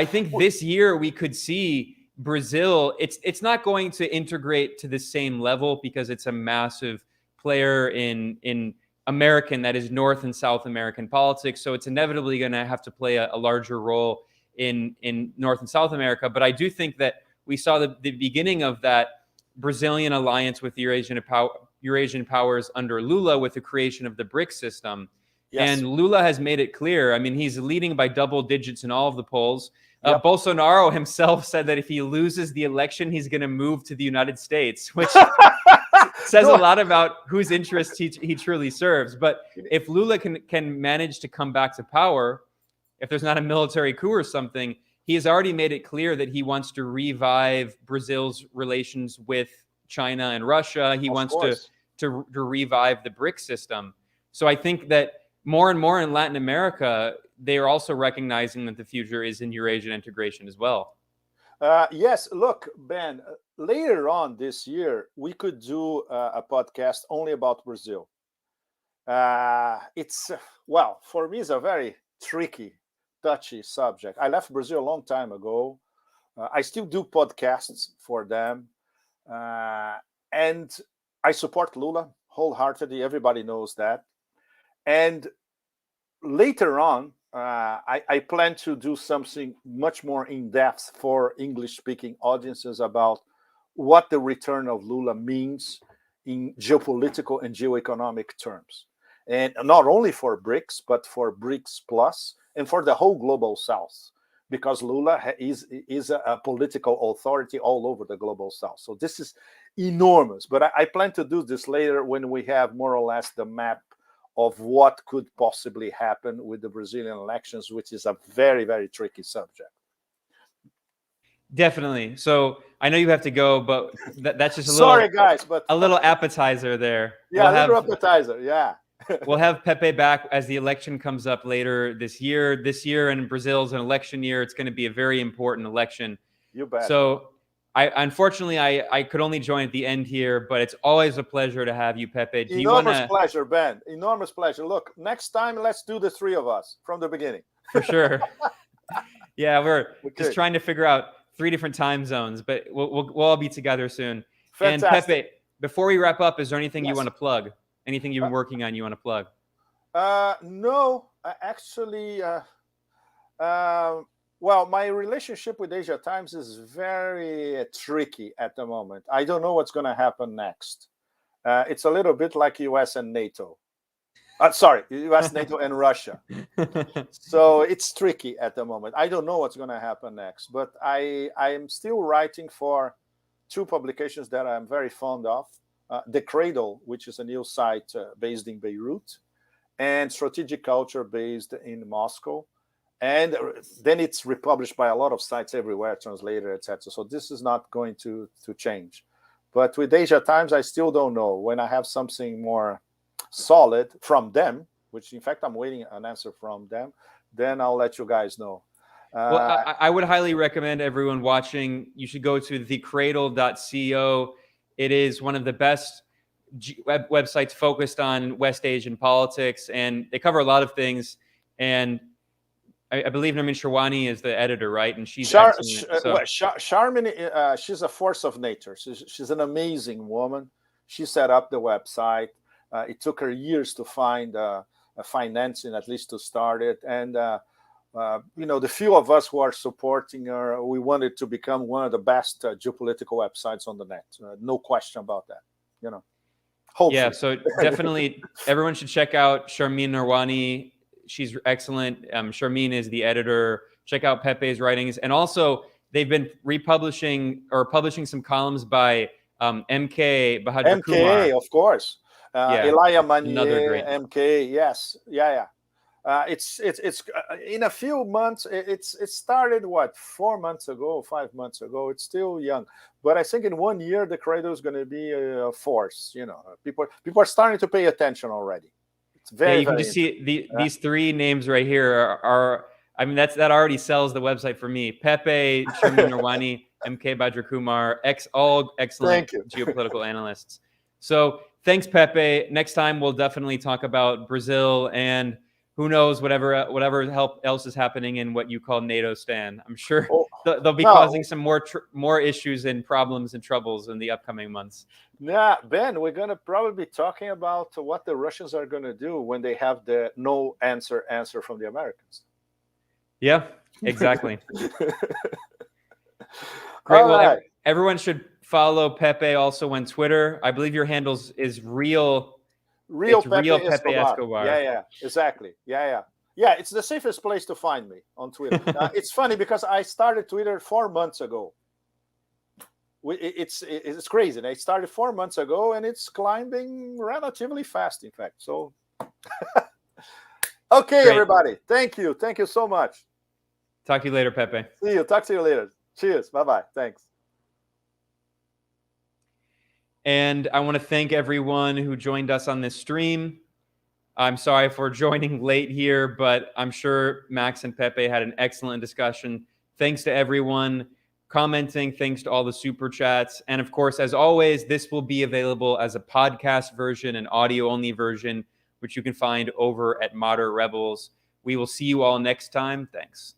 think this year we could see Brazil. It's not going to integrate to the same level because it's a massive player in American, that is North and South American politics. So it's inevitably going to have to play a larger role in North and South America. But I do think that we saw the beginning of that Brazilian alliance with Eurasian powers under Lula with the creation of the BRICS system. Yes. And Lula has made it clear. I mean, he's leading by double digits in all of the polls. Yep. Bolsonaro himself said that if he loses the election, he's going to move to the United States, which says a lot about whose interests he truly serves. But if Lula can manage to come back to power, if there's not a military coup or something, he has already made it clear that he wants to revive Brazil's relations with China and Russia. He wants to revive the BRICS system. So I think that more and more in Latin America, they are also recognizing that the future is in Eurasian integration as well. Yes, look, Ben, later on this year, we could do a podcast only about Brazil. It's, well, for me, it's a very tricky, touchy subject. I left Brazil a long time ago. I still do podcasts for them. And I support Lula wholeheartedly. Everybody knows that. And later on, I plan to do something much more in-depth for English-speaking audiences about what the return of Lula means in geopolitical and geoeconomic terms. And not only for BRICS, but for BRICS Plus and for the whole global South, because Lula is a political authority all over the global South. So this is enormous. But I plan to do this later when we have more or less the map of what could possibly happen with the Brazilian elections, which is a very, very tricky subject. Definitely. So I know you have to go, but that's just a Sorry, guys, but a little appetizer there. Yeah, a little appetizer. Yeah. We'll have Pepe back as the election comes up later this year. This year in Brazil's an election year. It's going to be a very important election. You bet. So unfortunately, I could only join at the end here, but it's always a pleasure to have you, Pepe. Enormous pleasure, Ben. Enormous pleasure. Look, next time, let's do the three of us from the beginning. For sure. Yeah, we're just trying to figure out 3 different time zones, but we'll all be together soon. Fantastic. And Pepe, before we wrap up, is there anything you want to plug? Anything you've been working on you want to plug? No, actually, well, my relationship with Asia Times is very tricky at the moment. I don't know what's going to happen next. It's a little bit like US and NATO. Sorry, US, NATO, and Russia. So it's tricky at the moment. I don't know what's going to happen next, but I am still writing for 2 publications that I'm very fond of. The Cradle, which is a news site based in Beirut, and Strategic Culture based in Moscow. And then it's republished by a lot of sites everywhere, translated, etc. So this is not going to change. But with Asia Times, I still don't know. When I have something more solid from them, which in fact I'm waiting an answer from them, then I'll let you guys know. Well, I would highly recommend everyone watching. You should go to thecradle.co. It is one of the best websites focused on West Asian politics, and they cover a lot of things. And I believe Nermin Sherwani is the editor, right? And she's Charmin, she's a force of nature. She's an amazing woman. She set up the website. It took her years to find financing, at least to start it. And the few of us who are supporting her, we wanted to become one of the best geopolitical websites on the net. No question about that. Hopefully. Yeah. So definitely, everyone should check out Charmin Narwani. She's excellent. Charmin is the editor. Check out Pepe's writings. And also, they've been republishing or publishing some columns by MK Bahadur Kumar. Of course. Elia Manier, MK. Yes. Yeah. It's in a few months. It started 4 months ago, 5 months ago. It's still young, but I think in 1 year the Cradle is going to be a force. People are starting to pay attention already. It's very. You can just see these 3 names right here are. I mean, that already sells the website for me. Pepe, Charmin Narwani, MK Badr Kumar, all excellent geopolitical analysts. So thanks, Pepe. Next time we'll definitely talk about Brazil and who knows whatever help else is happening in what you call NATO stand. I'm sure they'll be No. causing some more issues and problems and troubles in the upcoming months. Yeah, Ben, we're going to probably be talking about what the Russians are going to do when they have the no answer from the Americans. Yeah, exactly. Great. All Well, right. everyone should follow Pepe also on Twitter. I believe your handles is real Pepe Pepe Escobar. Yeah, exactly. Yeah, it's the safest place to find me on Twitter. It's funny because I started Twitter 4 months ago. It's crazy. I started 4 months ago, and it's climbing relatively fast, in fact. So, okay, Great. everybody. Thank you so much. Talk to you later, Pepe. See you. Talk to you later. Cheers. Bye-bye. Thanks. And I want to thank everyone who joined us on this stream. I'm sorry for joining late here, but I'm sure Max and Pepe had an excellent discussion. Thanks to everyone commenting. Thanks to all the super chats. And of course, as always, this will be available as a podcast version, an audio-only version, which you can find over at Moderate Rebels. We will see you all next time. Thanks.